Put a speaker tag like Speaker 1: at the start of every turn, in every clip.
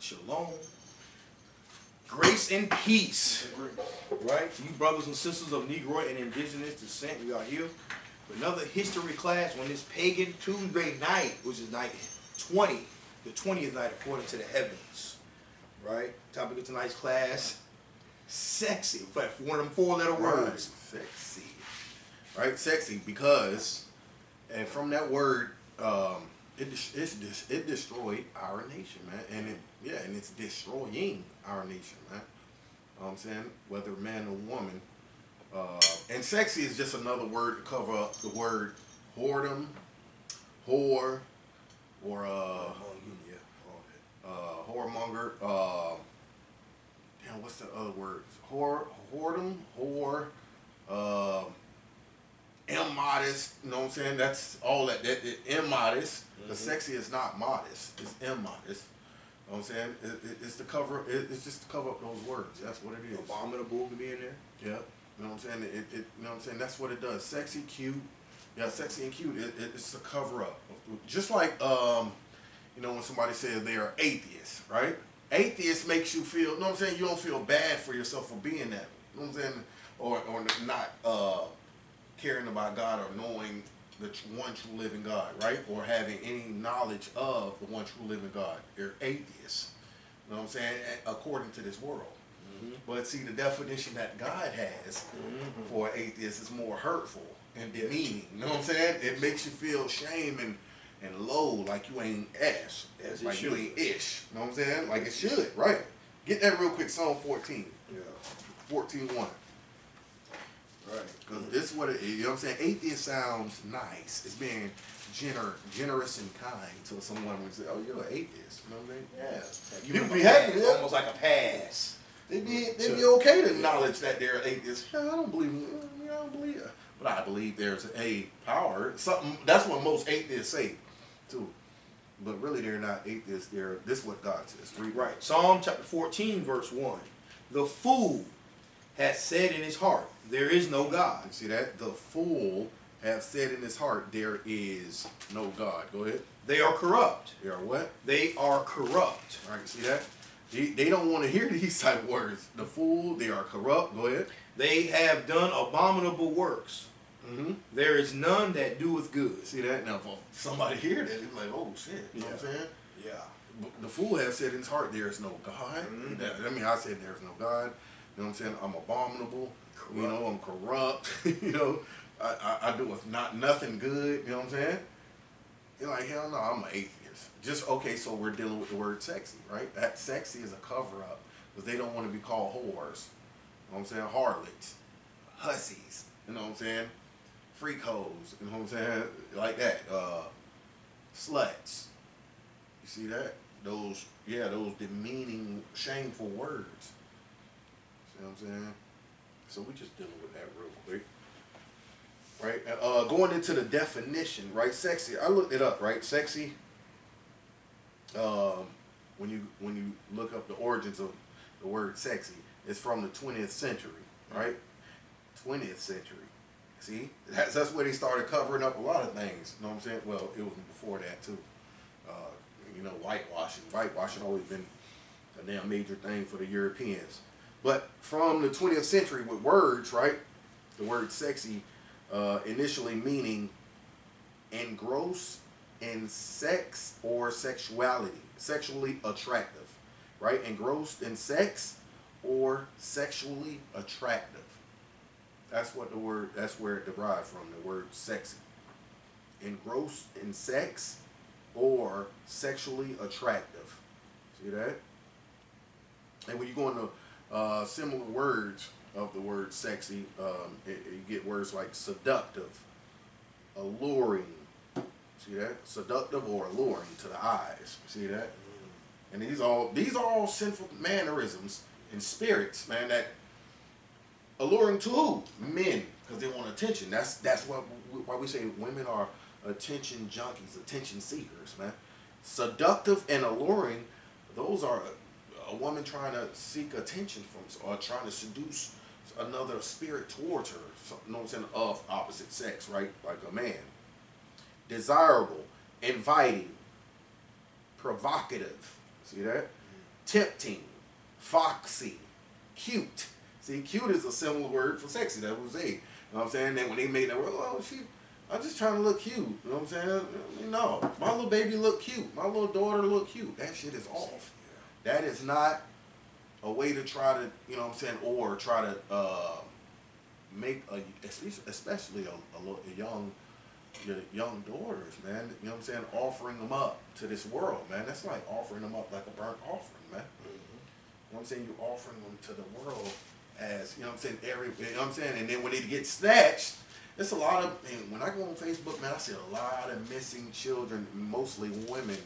Speaker 1: Shalom. Grace and peace. Right? To you brothers and sisters of Negro and indigenous descent, we are here for another history class on this pagan Tuesday night, which is night 20, the 20th night according to the heavens. Right? Topic of tonight's class, sexy. In fact, one of them four-letter words.
Speaker 2: Sexy. Right? Sexy because, and from that word, it destroyed our nation, man. And it's destroying our nation, man. You know what I'm saying? Whether man or woman. And sexy is just another word to cover up the word whoredom, whore, or whoremonger. Damn, what's the other words? Whoredom, whore, immodest. You know what I'm saying? That's all that immodest. The sexy is not modest. It's immodest. You know what I'm saying? It's to cover. It's just to cover up those words. That's what it is.
Speaker 1: Abominable to be in there.
Speaker 2: Yeah. You know what I'm saying? You know what I'm saying? That's what it does. Sexy, cute. Yeah, sexy and cute. It's to cover up. Just like you know, when somebody says they are atheists, right? Atheist makes you feel. You know what I'm saying? You don't feel bad for yourself for being that. You know what I'm saying? Or not caring about God or knowing the one true living God, right? Or having any knowledge of the one true living God. They're atheists. You know what I'm saying? According to this world. But see, the definition that God has for an atheist is more hurtful and demeaning. You know what I'm saying? It makes you feel shame and low, like you ain't ash. Like you ain't ish. You know what I'm saying? Like it should, right? Get that real quick, Psalm 14.
Speaker 1: Yeah.
Speaker 2: 14:1. Right. Because this is what it is. You know what I'm saying? Atheist sounds nice. It's being generous and kind to someone who say, oh, you're an athist. You know what I mean? Yeah.
Speaker 1: People be happy. It's almost like a pass.
Speaker 2: They be okay to acknowledge that they're atheists. Yeah, I don't believe it. But I believe there's a power. Something that's what most atheists say, too. But really, they're not atheists. This is what God says. Read.
Speaker 1: Right. Psalm chapter 14, verse 1. The fool has said in his heart, there is no God.
Speaker 2: You see that? The fool has said in his heart, there is no God. Go ahead.
Speaker 1: They are corrupt.
Speaker 2: They are what?
Speaker 1: They are corrupt.
Speaker 2: All right, see that? They don't want to hear these type of words. The fool, they are corrupt. Go ahead.
Speaker 1: They have done abominable works. There is none that doeth good.
Speaker 2: See that? Now, if somebody hear that, it's like, oh, shit. You know what I'm saying?
Speaker 1: Yeah.
Speaker 2: The fool has said in his heart, there is no God. I mean, I said there is no God. You know what I'm saying? I'm abominable. Corrupt. You know, I'm corrupt. You know, I do nothing good. You know what I'm saying? You're like, hell no, I'm an atheist. Just, okay, so we're dealing with the word sexy, right? That sexy is a cover-up because they don't want to be called whores. You know what I'm saying? Harlots. Hussies. You know what I'm saying? Freak hoes. You know what I'm saying? Like that. Sluts. You see that? Those demeaning, shameful words. You know what I'm saying? So we just dealing with that real quick. Right? Going into the definition, right? Sexy. I looked it up, right? Sexy. When you look up the origins of the word sexy, it's from the 20th century, right? 20th century. See? That's where they started covering up a lot of things. You know what I'm saying? Well, it was before that too. You know, whitewashing. Whitewashing always been a damn major thing for the Europeans. But from the 20th century with words, right? The word sexy initially meaning engross in sex or sexuality, sexually attractive, right? Engrossed in sex or sexually attractive. That's what that's where it derived from, the word sexy. Engrossed in sex or sexually attractive. See that? And when you go into similar words of the word sexy, you get words like seductive, alluring. See that? Seductive or alluring to the eyes. See that? And these are all sinful mannerisms and spirits, man, that alluring to who? Men, because they want attention. That's why we say women are attention junkies, attention seekers, man. Seductive and alluring, those are a woman trying to seek attention from, or trying to seduce another spirit towards her, you know what I'm saying, of opposite sex, right? Like a man. Desirable, inviting, provocative. See that? tempting, foxy, cute. See, cute is a similar word for sexy. That was a. You know what I'm saying? Then when they made that word, oh, I'm just trying to look cute. You know what I'm saying? No, my little baby look cute. My little daughter look cute. That shit is off. That is not a way to try to, you know what I'm saying, or try to make especially a young daughters, man. You know what I'm saying? Offering them up to this world, man. That's like offering them up like a burnt offering, man. You know what I'm saying? You're offering them to the world as, you know what I'm saying, you know what I'm saying? And then when they get snatched, it's a lot of, and when I go on Facebook, man, I see a lot of missing children, mostly women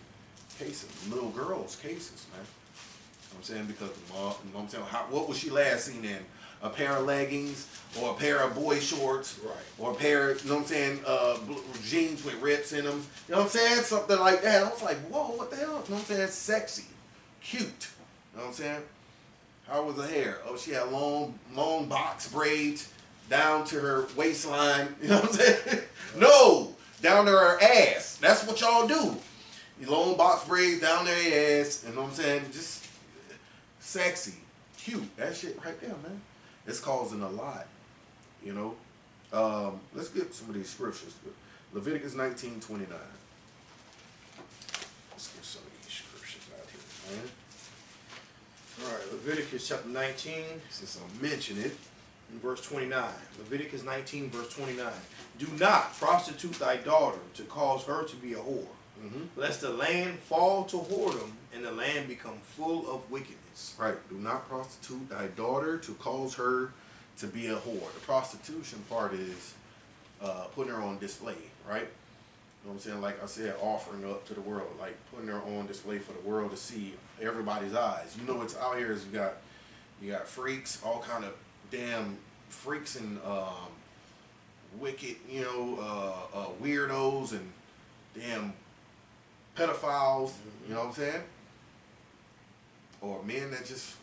Speaker 2: cases, little girls cases, man. You know what I'm saying? Because the mom, you know what I'm saying, what was she last seen in? A pair of leggings, or a pair of boy shorts,
Speaker 1: right,
Speaker 2: or a pair, you know what I'm saying, jeans with rips in them. You know what I'm saying? Something like that. I was like, whoa, what the hell? You know what I'm saying? Sexy, cute. You know what I'm saying? How was her hair? Oh, she had long box braids down to her waistline. You know what I'm saying? No, down to her ass. That's what y'all do. You long box braids down to her ass. You know what I'm saying? Just sexy, cute. That shit right there, man. It's causing a lot. You know. Let's get some of these scriptures. Leviticus 19:29. Let's get some of these scriptures out here, man.
Speaker 1: All right, Leviticus chapter 19.
Speaker 2: Since I mentioned it.
Speaker 1: In verse 29. Leviticus 19, verse 29. Do not prostitute thy daughter to cause her to be a whore, lest the land fall to whoredom and the land become full of wickedness.
Speaker 2: Right. Do not prostitute thy daughter to cause her to be a whore. The prostitution part is putting her on display, right? You know what I'm saying? Like I said, offering up to the world, like putting her on display for the world to see, everybody's eyes. You know what's out here is you got freaks, all kind of damn freaks and wicked, you know, weirdos and damn pedophiles, you know what I'm saying? Or men that just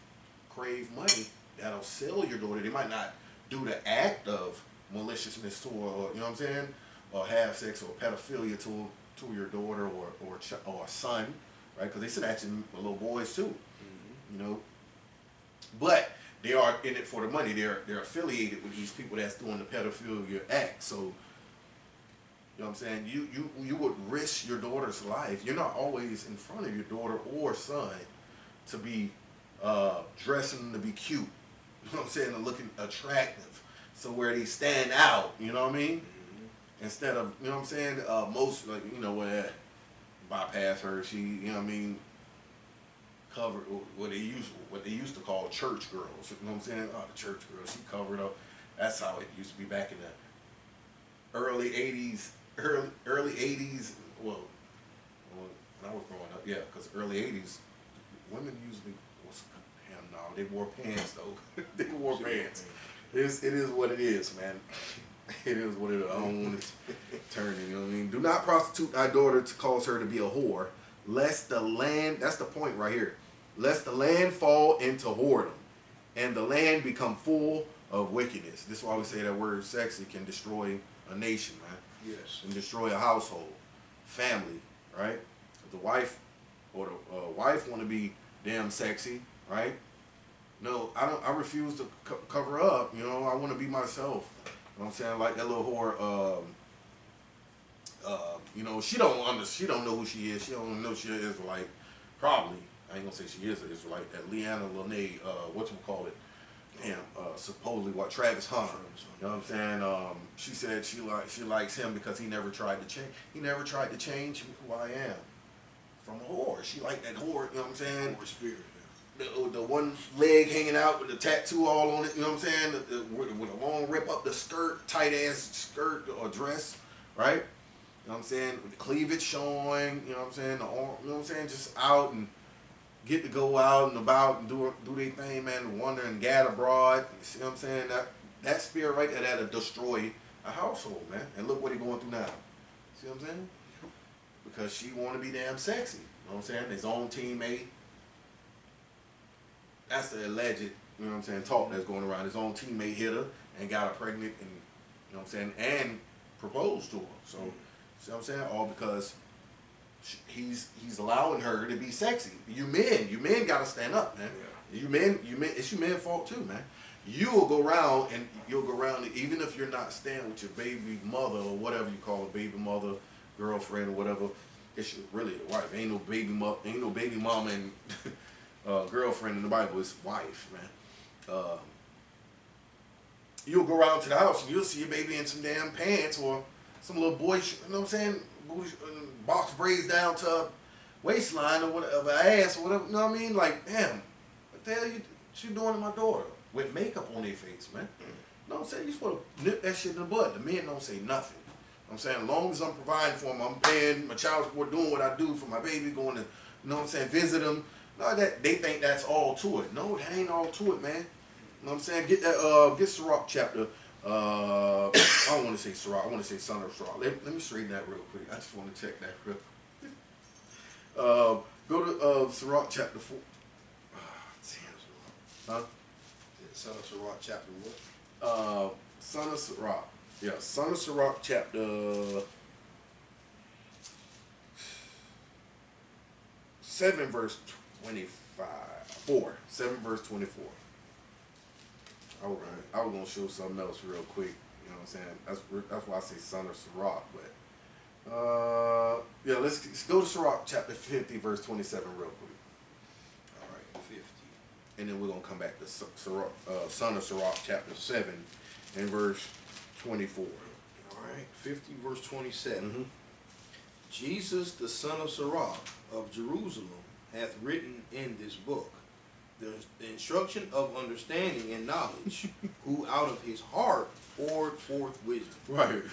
Speaker 2: crave money that'll sell your daughter. They might not do the act of maliciousness to her, or, you know what I'm saying? Or have sex or pedophilia to your daughter or a son, right? Because they snatching little boys too, you know. But they are in it for the money. They're affiliated with these people that's doing the pedophilia act. So, you know what I'm saying? You would risk your daughter's life. You're not always in front of your daughter or son to be dressing to be cute. You know what I'm saying? And looking attractive. So where they stand out, you know what I mean? Instead of, you know what I'm saying? Most, like, you know, where bypass her, she, you know what I mean? Covered what they used to call church girls. You know what I'm saying? Oh, the church girl, she covered up. That's how it used to be back in the early 80s. Early 80s. Well, when I was growing up, yeah, because early 80s, women usually they wore pants though. They wore pants. It is what it is, man. It is what it is. I don't want to turn it. You know what I mean? Do not prostitute thy daughter to cause her to be a whore, lest the land. That's the point right here. Lest the land fall into whoredom, and the land become full of wickedness. This is why we say that word sexy can destroy a nation, man.
Speaker 1: Yes.
Speaker 2: And destroy a household, family, right? If the wife or the wife want to be damn sexy, right? No, I don't. I refuse to cover up. You know, I want to be myself. You know what I'm saying? Like that little whore. You know, she don't know who she is. She don't know she is Israelite. Probably. I ain't gonna say she is an Israelite. That Leanna Lene, whatchamacallit, damn, supposedly what Travis Hunter. You know what I'm saying? She said she likes him because he never tried to change. He never tried to change who I am. From a whore. She like that whore, you know what I'm saying?
Speaker 1: Whore spirit, yeah.
Speaker 2: The one leg hanging out with the tattoo all on it, you know what I'm saying? With a long rip up the skirt, tight ass skirt or dress, right? You know what I'm saying? With the cleavage showing, you know what I'm saying? The arm, you know what I'm saying? Just out and get to go out and about and do their thing, man. Wander and gather abroad. You see what I'm saying? That spirit right there, that'll destroy a household, man. And look what he going through now. See what I'm saying? Because she want to be damn sexy. You know what I'm saying? His own teammate. That's the alleged, you know what I'm saying, talk that's going around. His own teammate hit her and got her pregnant and, you know what I'm saying, and proposed to her. So, see what I'm saying? All because he's allowing her to be sexy. You men gotta stand up, man.
Speaker 1: Yeah.
Speaker 2: You men, it's your men fault too, man. You'll go around and even if you're not staying with your baby mother or whatever you call a baby mother, girlfriend or whatever. It's really the wife. Ain't no baby mama and girlfriend in the Bible. It's wife, man. You'll go around to the house and you'll see your baby in some damn pants or some little boy, you know what I'm saying, box braids down to a waistline or whatever, ass or whatever. You know what I mean? Like, damn, what the hell you doing to my daughter with makeup on their face, man? You know what I'm saying? You're supposed to nip that shit in the bud. The men don't say nothing. I'm saying, as long as I'm providing for them, I'm paying my child support, doing what I do for my baby, going to, you know what I'm saying, visit them. No, that they think that's all to it. No, that ain't all to it, man. You know what I'm saying? Get that, get Sirach chapter. I don't want to say Sirach. I want to say Son of Sirach. Let me straighten that real quick. I just want to check that real quick. Go to Sirach chapter 4. Huh?
Speaker 1: Son of Sirach chapter what?
Speaker 2: Son of Sirach. Yeah, Son of Sirach chapter 7 verse 25. 7 verse 24. I was gonna show something else real quick. You know what I'm saying? That's why I say Son of Sirach. But yeah, let's go to Sirach chapter 50 verse 27 real quick.
Speaker 1: All right, 50.
Speaker 2: And then we're gonna come back to Sirach, Son of Sirach chapter 7 and verse 24.
Speaker 1: All right, 50 verse 27.
Speaker 2: Mm-hmm.
Speaker 1: Jesus, the son of Sirach of Jerusalem, hath written in this book the instruction of understanding and knowledge, who out of his heart poured forth wisdom.
Speaker 2: Right,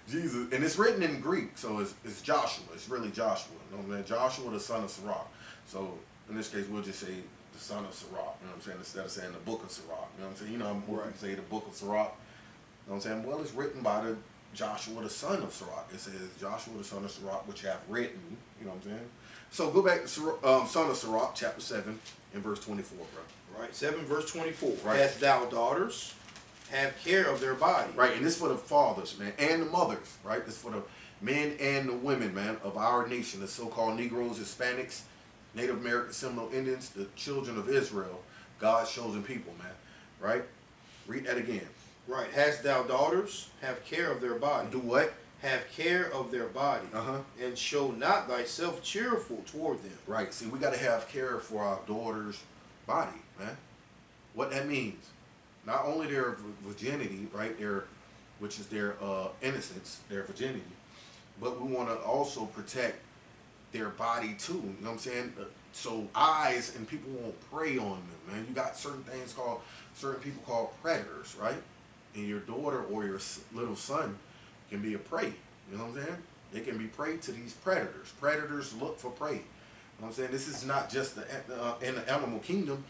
Speaker 2: Jesus, and it's written in Greek, so it's Joshua. It's really Joshua. You know what I mean? Joshua, the son of Sirach. So in this case, we'll just say the son of Sirach. You know what I'm saying? Instead of saying the book of Sirach. You know what I'm saying? You know, more people say the book of Sirach. You know what I'm saying? Well, it's written by the Joshua, the son of Sirach. It says Joshua, the son of Sirach, which have written. You know what I'm saying? So go back to Son of Sirach, chapter 7, and verse 24, bro.
Speaker 1: Right, 7 verse 24.
Speaker 2: Right.
Speaker 1: Hast thou daughters? Have care of their body.
Speaker 2: Right, and this for the fathers, man, and the mothers, right? This for the men and the women, man, of our nation, the so-called Negroes, Hispanics, Native Americans, Seminole Indians, the children of Israel, God's chosen people, man, right? Read that again.
Speaker 1: Right, hast thou daughters? Have care of their body.
Speaker 2: Do what?
Speaker 1: Have care of their body,
Speaker 2: Uh-huh.
Speaker 1: and show not thyself cheerful toward them.
Speaker 2: Right, see, we got to have care for our daughters' body, man. What that means. Not only their virginity, right, which is their innocence, their virginity, but we want to also protect their body too. You know what I'm saying? So eyes and people won't prey on them, man. You got certain people called predators, right? And your daughter or your little son can be a prey. You know what I'm saying? They can be prey to these predators. Predators look for prey. You know what I'm saying? This is not just in the animal kingdom.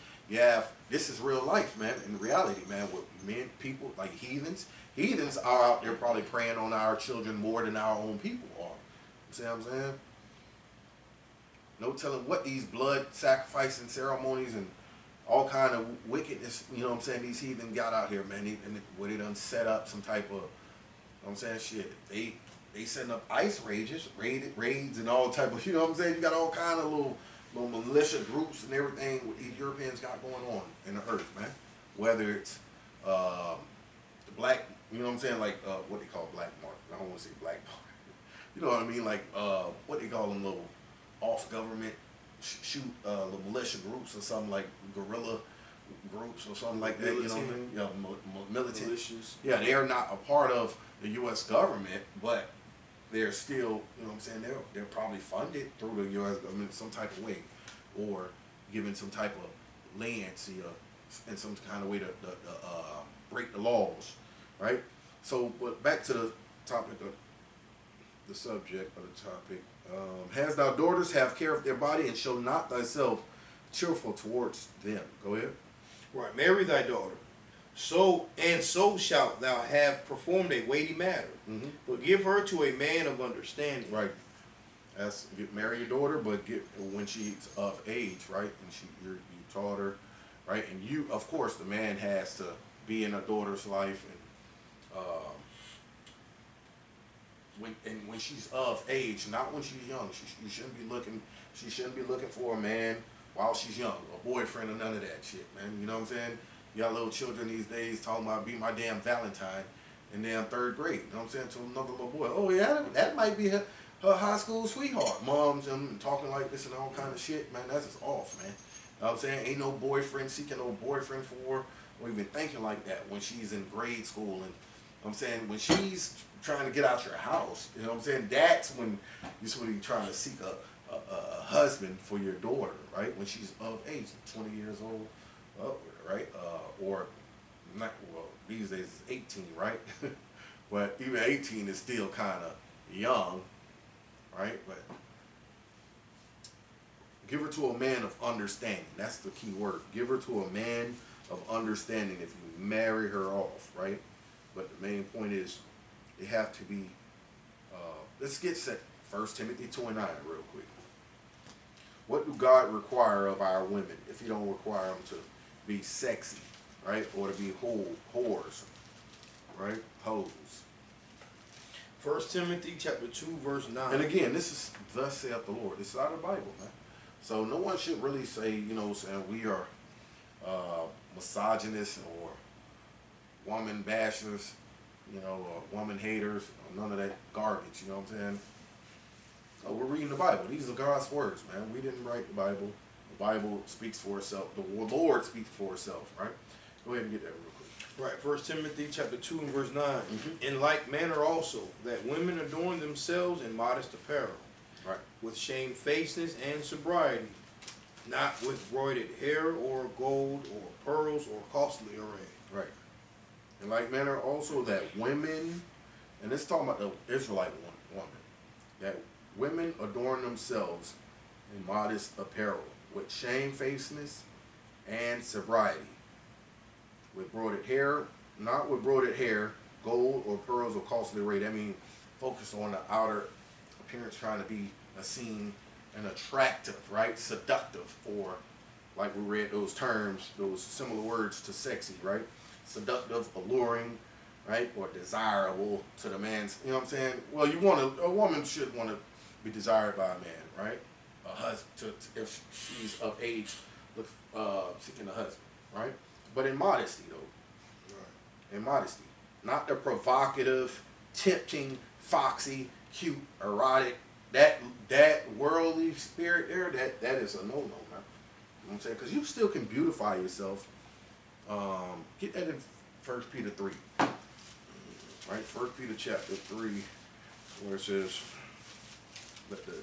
Speaker 2: This is real life, man, in reality, man, with men, people, like heathens. Heathens are out there probably preying on our children more than our own people are. You see what I'm saying? No telling what these blood sacrificing ceremonies and all kind of wickedness, you know what I'm saying, these heathen got out here, man, where they done set up some type of, you know what I'm saying, shit. They setting up ice raids and all type of, you know what I'm saying, you got all kind of little militia groups and everything what these Europeans got going on in the earth, man. Whether it's the black, you know what I'm saying, like what they call black market. I don't want to say black market. You know what I mean, like what they call them little off-government little militia groups or something, like guerrilla groups or something like that. You know what I mean? Yeah, militant.
Speaker 1: Militias.
Speaker 2: Yeah, they're not a part of the U.S. government, but they're still, you know what I'm saying, they're probably funded through the U.S. government some type of way, or given some type of leniency in some kind of way to break the laws, right? So, but back to the topic of the subject of the topic. Has thou daughters, have care of their body, and show not thyself cheerful towards them. Go ahead.
Speaker 1: Right, marry thy daughter. So shalt thou have performed a weighty matter.
Speaker 2: Mm-hmm.
Speaker 1: But give her to a man of understanding.
Speaker 2: Right. Marry your daughter, but when she's of age, right? And you taught her, right? And you, of course, the man has to be in a daughter's life and when she's of age, not when she's young. You shouldn't be looking. She shouldn't be looking for a man while she's young, a boyfriend or none of that shit, man. You know what I'm saying? You got little children these days talking about be my damn Valentine in damn third grade. You know what I'm saying? To another little boy. Oh yeah, that might be her high school sweetheart. Moms and talking like this and all kind of shit, man. That's just off, man. You know what I'm saying? Ain't no boyfriend seeking no boyfriend for her or even thinking like that when she's in grade school. And you know what I'm saying, when she's trying to get out your house, you know what I'm saying, that's when you're sort of trying to seek a husband for your daughter, right? When she's of age, 20 years old, right? Or not, well, these days it's 18, right? But even 18 is still kind of young, right? But give her to a man of understanding. That's the key word. Give her to a man of understanding if you marry her off, right? But the main point is, they have to be, let's get set. 1 Timothy 2:9 real quick. What do God require of our women if he don't require them to be sexy, right? Or to be whores, right? Hoes.
Speaker 1: 1 Timothy chapter 2, verse 9.
Speaker 2: And again, this is thus saith the Lord. This is out of the Bible, man. So no one should really say, you know, saying we are misogynists or woman bashers, you know, woman haters, none of that garbage, you know what I'm saying? So we're reading the Bible. These are God's words, man. We didn't write the Bible. The Bible speaks for itself. The Lord speaks for itself, right? Go ahead and get that real quick.
Speaker 1: Right, 1 Timothy chapter 2 and verse 9. In like manner also, that women adorn themselves in modest apparel,
Speaker 2: Right.
Speaker 1: with shamefacedness and sobriety, not with broided hair or gold or pearls or costly array.
Speaker 2: Right. In like manner also that women, and it's talking about the Israelite woman, that women adorn themselves in modest apparel, with shamefacedness and sobriety, with broided hair, not with broided hair, gold or pearls or costly array. That means focus on the outer appearance, trying to be seen and attractive, right? Seductive, or like we read those terms, those similar words to sexy, right? Seductive, alluring, right? Or desirable to the man's, you know what I'm saying? Well, a woman should want to be desired by a man, right? A husband, if she's of age, seeking a husband, right? But in modesty, though. Right. In modesty. Not the provocative, tempting, foxy, cute, erotic, that worldly spirit there, that is a no-no, man. You know what I'm saying? Because you still can beautify yourself. Get that in 1 Peter 3. Right? 1 Peter chapter 3, where it says, let the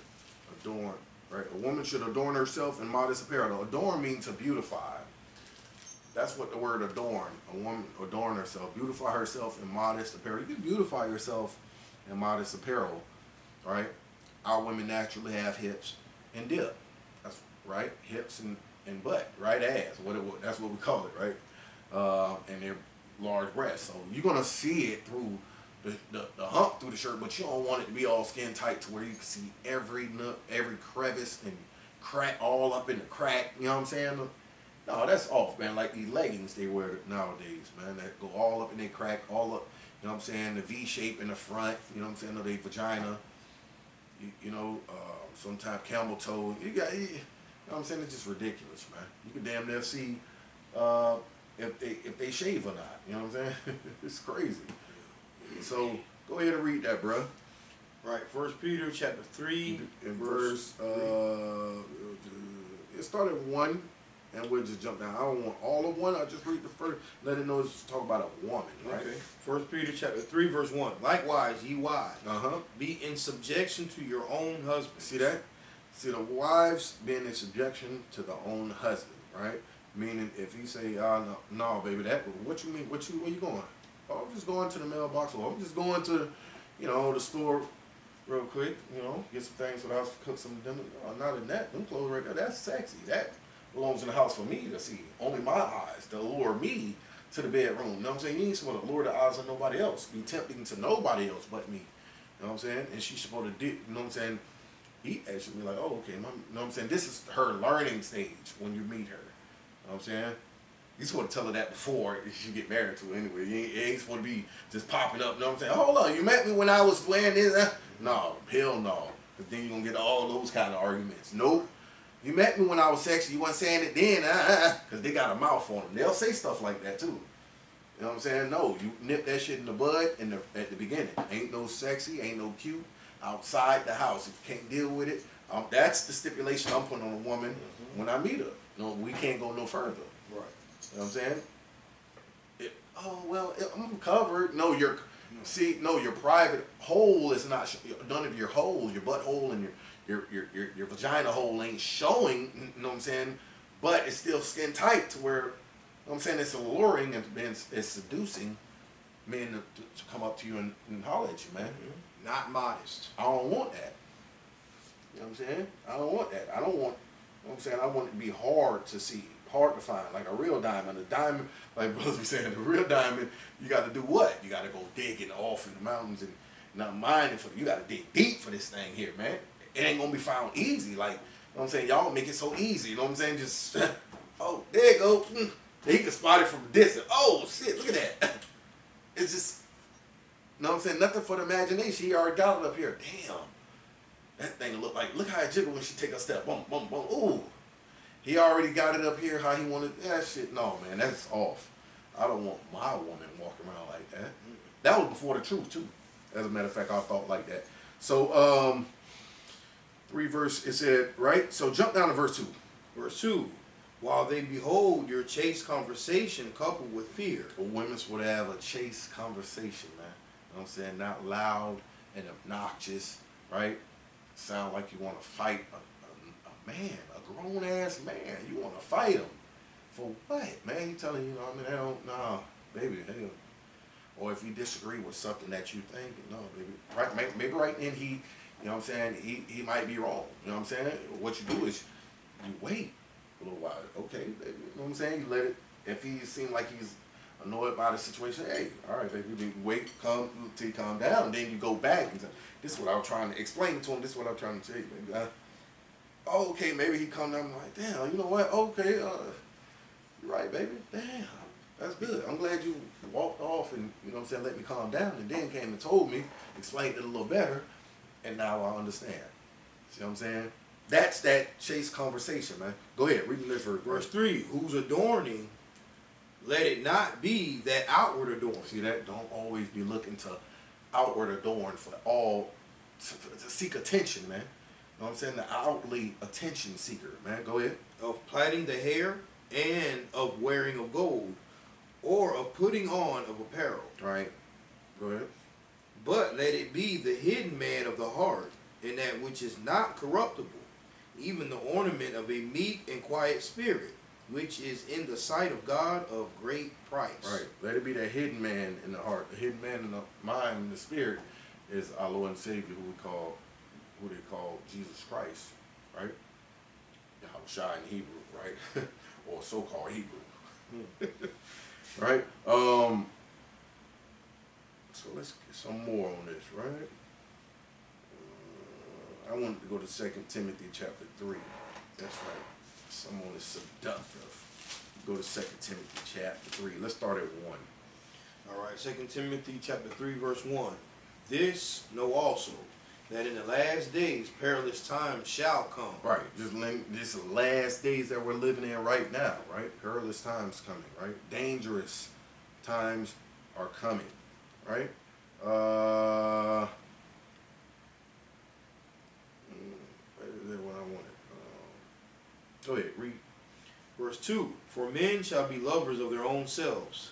Speaker 2: adorn, right? A woman should adorn herself in modest apparel. Adorn means to beautify. That's what the word adorn. A woman adorn herself, beautify herself in modest apparel. You can beautify yourself in modest apparel, right? Our women naturally have hips and dip. That's right, hips and butt, right? Ass. That's what we call it, right? And their large breasts. So you're gonna see it through the hump through the shirt, but you don't want it to be all skin tight to where you can see every nook, every crevice and crack all up in the crack. You know what I'm saying? No, that's off, man. Like these leggings they wear nowadays, man, that go all up in their crack, all up. You know what I'm saying? The V shape in the front. You know what I'm saying? Or their vagina. Sometimes camel toe. You know what I'm saying? It's just ridiculous, man. You can damn near see if they shave or not. You know what I'm saying? It's crazy. So go ahead and read that, bro.
Speaker 1: Right, 1 Peter chapter 3
Speaker 2: in verse it started at 1, and we'll just jump down. I don't want all of 1. I'll just read the first. Let it know it's talk about a woman, right?
Speaker 1: Okay. 1 Peter chapter 3 verse 1. Likewise, ye wives, be in subjection to your own husband.
Speaker 2: See that? See, the wives being in subjection to the own husband, right? Meaning, if he say, no, baby, what you mean? Where you going? Oh, I'm just going to the mailbox, or I'm just going to, the store real quick, get some things for the house, cook some dinner. No, not in that. Them clothes right there, that's sexy. That belongs in the house for me to see. Only my eyes to lure me to the bedroom. You know what I'm saying? You ain't supposed to lure the eyes of nobody else. Be tempting to nobody else but me. You know what I'm saying? And she's supposed to, you know what I'm saying? Eat that should be like, oh, okay, you know what I'm saying? This is her learning stage when you meet her. You know what I'm saying? You supposed to tell her that before you get married to her anyway. You ain't supposed to be just popping up, you know what I'm saying? Hold on, you met me when I was playing this? No, hell no. Because then you're going to get all those kind of arguments. Nope. You met me when I was sexy. You wasn't saying it then. Because they got a mouth on them. They'll say stuff like that too. You know what I'm saying? No, you nip that shit in the bud at the beginning. Ain't no sexy, ain't no cute outside the house. If you can't deal with it, that's the stipulation I'm putting on a woman when I meet her. No, we can't go no further.
Speaker 1: Right.
Speaker 2: You know what I'm saying? I'm covered. No, your private hole is not, none of your holes, your butthole and your vagina hole ain't showing, you know what I'm saying? But it's still skin tight to where, you know what I'm saying, it's alluring and it's seducing men to come up to you and holler at you, man.
Speaker 1: Not modest.
Speaker 2: I don't want that. You know what I'm saying? I don't want that. I don't want, you know what I'm saying, I want it to be hard to see, hard to find, like a real diamond. A diamond, like brothers be saying, the real diamond, you got to do what? You got to go digging off in the mountains and not mining for, you got to dig deep for this thing here, man. It ain't going to be found easy. Like, you know what I'm saying? Y'all make it so easy, you know what I'm saying? Just, oh, there you go. He can spot it from a distance. Oh, shit, look at that. It's just, you know what I'm saying? Nothing for the imagination. He already got it up here. Damn. That thing look like, look how it jiggle when she take a step. Boom, boom, boom. Ooh. He already got it up here how he wanted. That shit, no, man, that's off. I don't want my woman walking around like that. That was before the truth, too. As a matter of fact, I thought like that. So, 3 verse, it said, right? So jump down to verse 2.
Speaker 1: Verse 2. While they behold your chaste conversation coupled with fear.
Speaker 2: A women's would have a chaste conversation, man. You know what I'm saying? Not loud and obnoxious, right? Sound like you want to fight a man, a grown-ass man. You want to fight him. For what, man? He telling you, I mean, I don't, nah, baby, hell. Or if you disagree with something that you think, no, baby, right, maybe right then he, you know what I'm saying, he might be wrong. You know what I'm saying? What you do is you wait a little while. Okay, baby, you know what I'm saying? You let it, if he seems like he's annoyed by the situation, hey, all right, baby, wait, come till you calm down, and then you go back and say, this is what I was trying to explain to him, this is what I'm trying to tell you, baby. Oh, okay, maybe he come down and like, damn, you know what, okay, you're right, baby, damn, that's good. I'm glad you walked off and, you know what I'm saying, let me calm down, and then came and told me, explained it a little better, and now I understand. See what I'm saying? That's that chase conversation, man. Go ahead, read the next verse.
Speaker 1: Verse 3, whose adorning, let it not be that outward adorning.
Speaker 2: See that? Don't always be looking to outward adorn for all, to seek attention, man. You know what I'm saying? The outwardly attention seeker, man. Go ahead.
Speaker 1: Of plaiting the hair and of wearing of gold, or of putting on of apparel.
Speaker 2: All right. Go ahead.
Speaker 1: But let it be the hidden man of the heart, in that which is not corruptible, even the ornament of a meek and quiet spirit, which is in the sight of God of great price.
Speaker 2: Right. Let it be the hidden man in the heart. The hidden man in the mind and the spirit is our Lord and Savior, who they call Jesus Christ, right? Yahushua in Hebrew, right? Or so-called Hebrew. Right? So let's get some more on this, right? I wanted to go to 2 Timothy chapter 3. That's right. Someone is seductive. Go to 2 Timothy chapter 3. Let's start at 1.
Speaker 1: All right, 2 Timothy chapter 3, verse 1. This know also, that in the last days perilous times shall come.
Speaker 2: Right. This is the last days that we're living in right now, right? Perilous times coming, right? Dangerous times are coming, right? What I wanted. Go ahead, read.
Speaker 1: Verse 2, for men shall be lovers of their own selves,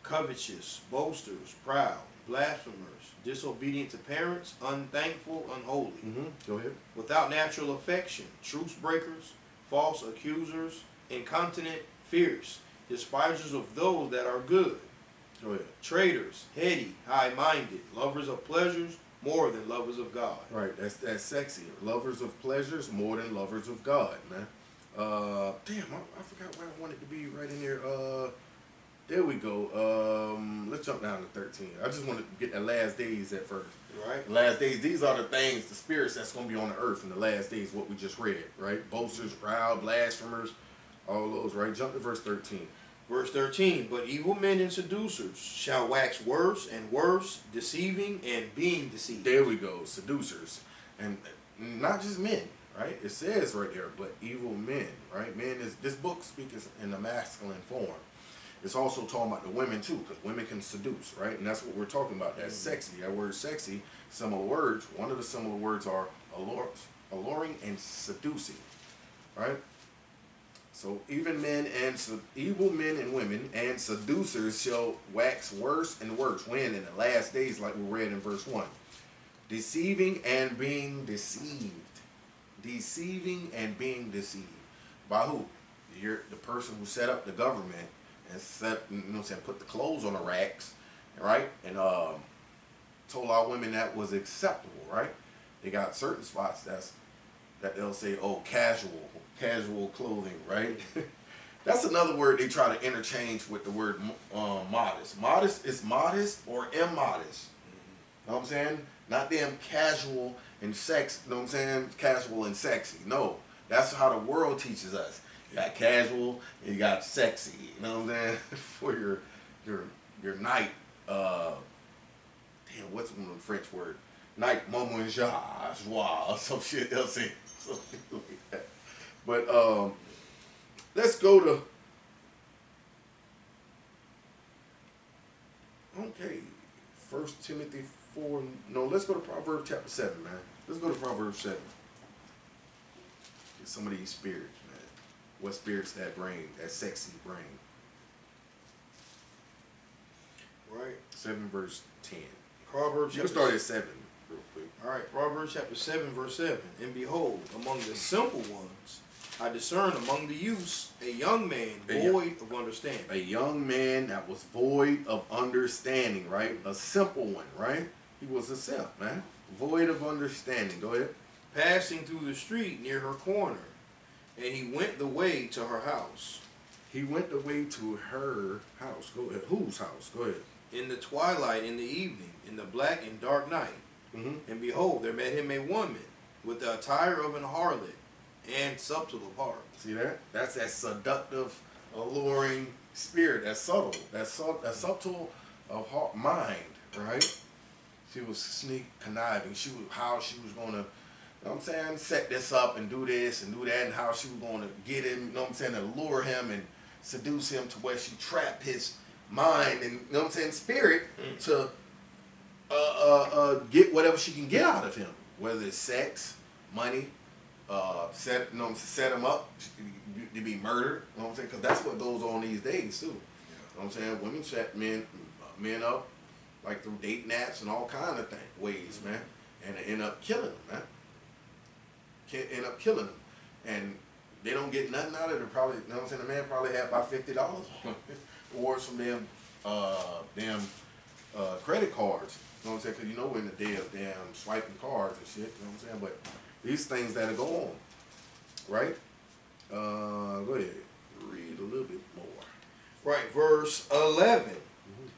Speaker 1: covetous, boasters, proud, blasphemers, disobedient to parents, unthankful, unholy,
Speaker 2: Go ahead.
Speaker 1: without natural affection, truce breakers, false accusers, incontinent, fierce, despisers of those that are good,
Speaker 2: Go ahead.
Speaker 1: traitors, heady, high-minded, lovers of pleasures more than lovers of God.
Speaker 2: Right, that's sexy. Lovers of pleasures more than lovers of God, man. Damn, I forgot where I wanted to be right in there. There we go. Let's jump down to 13. I just wanted to get the last days at first.
Speaker 1: Right.
Speaker 2: Last days, these are the things, the spirits that's going to be on the earth in the last days, what we just read, right? Boasters, proud, blasphemers, all those, right? Jump to verse 13.
Speaker 1: Verse 13, but evil men and seducers shall wax worse and worse, deceiving and being deceived.
Speaker 2: There we go, seducers. And not just men, right? It says right there, but evil men, right? Men is, this book speaks in a masculine form. It's also talking about the women too, because women can seduce, right? And that's what we're talking about. That's sexy. That word sexy, similar words. One of the similar words are alluring and seducing, right? So evil men and women and seducers shall wax worse and worse. When? In the last days, like we read in verse 1. Deceiving and being deceived. Deceiving and being deceived. By who? You're the person who set up the government and set, you know what I'm saying, put the clothes on the racks, right? And told our women that was acceptable, right? They got certain spots that they'll say, oh, casual clothing, right? That's another word they try to interchange with the word modest. Modest is modest or immodest. You know what I'm saying? Not them casual and sex, you know what I'm saying? Casual and sexy. No, that's how the world teaches us. You got casual and you got sexy, you know what I'm saying? For your night, damn, what's one of the French word? Night moment joie, some shit they'll say. Something like that. But let's go to, okay, 1 Timothy 4, no, let's go to Proverbs chapter 7, man. Let's go to Proverbs 7. Get some of these spirits, man. What spirits that bring, that sexy bring.
Speaker 1: Right.
Speaker 2: 7 verse 10.
Speaker 1: Proverbs.
Speaker 2: You can start at 7 real quick.
Speaker 1: All right, Proverbs chapter 7, verse 7. And behold, among the simple ones, I discern among the youths a young man void of understanding.
Speaker 2: A young man that was void of understanding, right? A simple one, right? He was a simp, man. Void of understanding. Go ahead.
Speaker 1: Passing through the street near her corner, and he went the way to her house.
Speaker 2: He went the way to her house. Go ahead. Whose house? Go ahead.
Speaker 1: In the twilight, in the evening, in the black and dark night.
Speaker 2: Mm-hmm.
Speaker 1: And behold, there met him a woman with the attire of an harlot and subtle of heart.
Speaker 2: See that? That's that seductive, alluring spirit. That's subtle. That's subtle of heart, mind, right? She was sneak conniving. How she was gonna, you know what I'm saying, set this up and do this and do that, and how she was gonna get him, you know what I'm saying, allure him and seduce him to where she trapped his mind and, you know what I'm saying, spirit to get whatever she can get out of him, whether it's sex, money, set him up to be murdered. You know what I'm saying? Because that's what goes on these days too. You know what I'm saying? Women set men up like through date naps and all kind of ways, man, and they end up killing them, man. End up killing them, and they don't get nothing out of it. Probably, you know what I'm saying? The man probably had about $50 or some damn credit cards. You know what I'm saying? Because you know we're in the day of damn swiping cards and shit. You know what I'm saying? But these things that go on, right? Go ahead, read a little bit more.
Speaker 1: Right, verse 11.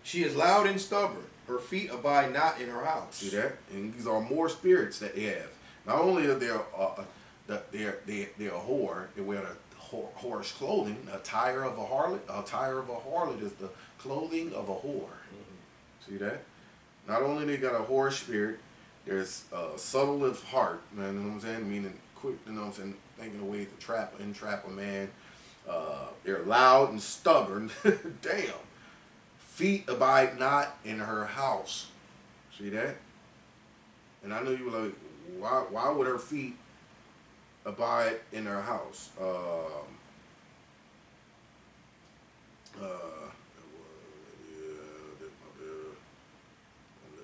Speaker 1: She is loud and stubborn. Her feet abide not in her house.
Speaker 2: See that? And these are more spirits that they have. Not only are they they're a whore, they wear the whorish clothing. Attire of a harlot is the clothing of a whore. See that? Not only they got a whorish spirit, there's subtle of heart, man, you know what I'm saying? Meaning quick, you know what I'm saying? Thinking of ways to entrap a man. They're loud and stubborn. Damn. Feet abide not in her house. See that? And I know you were like, why would her feet abide in her house?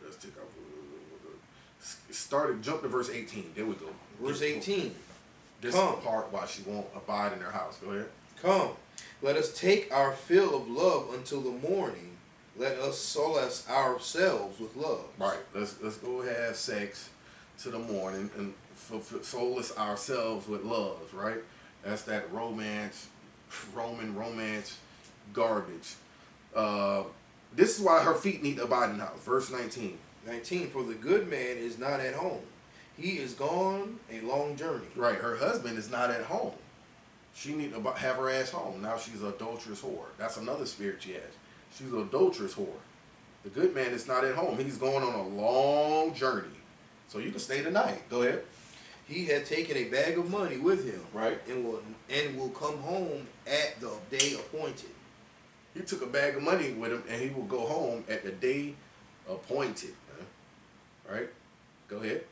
Speaker 2: Let's take off. Jump to verse 18. There we go.
Speaker 1: Verse 18.
Speaker 2: This is the part why she won't abide in her house. Go ahead.
Speaker 1: Come, let us take our fill of love until the morning. Let us solace ourselves with love.
Speaker 2: Right. Let's go have sex to the morning and solace ourselves with love. Right. That's that romance, Roman romance garbage. This is why her feet need to abide in the house. Verse 19.
Speaker 1: 19. For the good man is not at home. He is gone a long journey.
Speaker 2: Right. Her husband is not at home. She need to have her ass home. Now she's an adulterous whore. That's another spirit she has. She's an adulterous whore. The good man is not at home. He's going on a long journey. So you can stay the night. Go ahead.
Speaker 1: He had taken a bag of money with him,
Speaker 2: Right.
Speaker 1: and will come home at the day appointed.
Speaker 2: He took a bag of money with him, and he will go home at the day appointed. Right? Go ahead.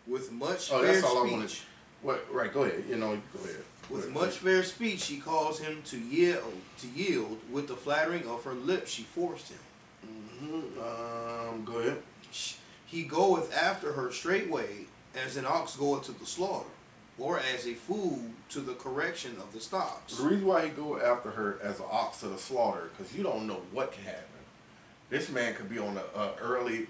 Speaker 1: With much
Speaker 2: Oh,
Speaker 1: fair
Speaker 2: that's all I
Speaker 1: speech.
Speaker 2: wanted. What? Right. Go ahead. You know. Go ahead.
Speaker 1: With
Speaker 2: Go
Speaker 1: much
Speaker 2: ahead.
Speaker 1: fair speech, she caused him to yield. With the flattering of her lips, she forced him.
Speaker 2: Go ahead.
Speaker 1: He goeth after her straightway, as an ox goeth to the slaughter, or as a fool to the correction of the stocks.
Speaker 2: The reason why he go after her as an ox to the slaughter, because you don't know what can happen. This man could be on a early.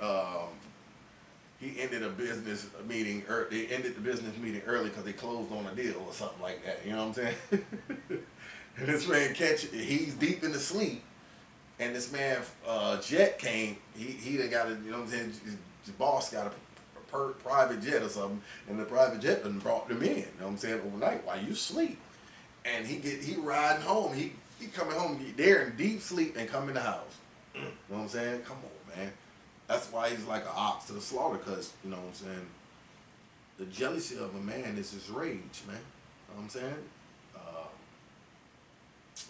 Speaker 2: He ended a business meeting. They ended the business meeting early because they closed on a deal or something like that. You know what I'm saying? And this man he's deep into sleep, and this man jet came. He done got a, you know what I'm saying. His boss got a private jet or something, and the private jet done brought them in. You know what I'm saying, overnight while you sleep, and he riding home. He coming home. They're in deep sleep and come in the house. You know what I'm saying? Come on, man. That's why he's like an ox to the slaughter, because, you know what I'm saying, the jealousy of a man is his rage, man. You know what I'm saying?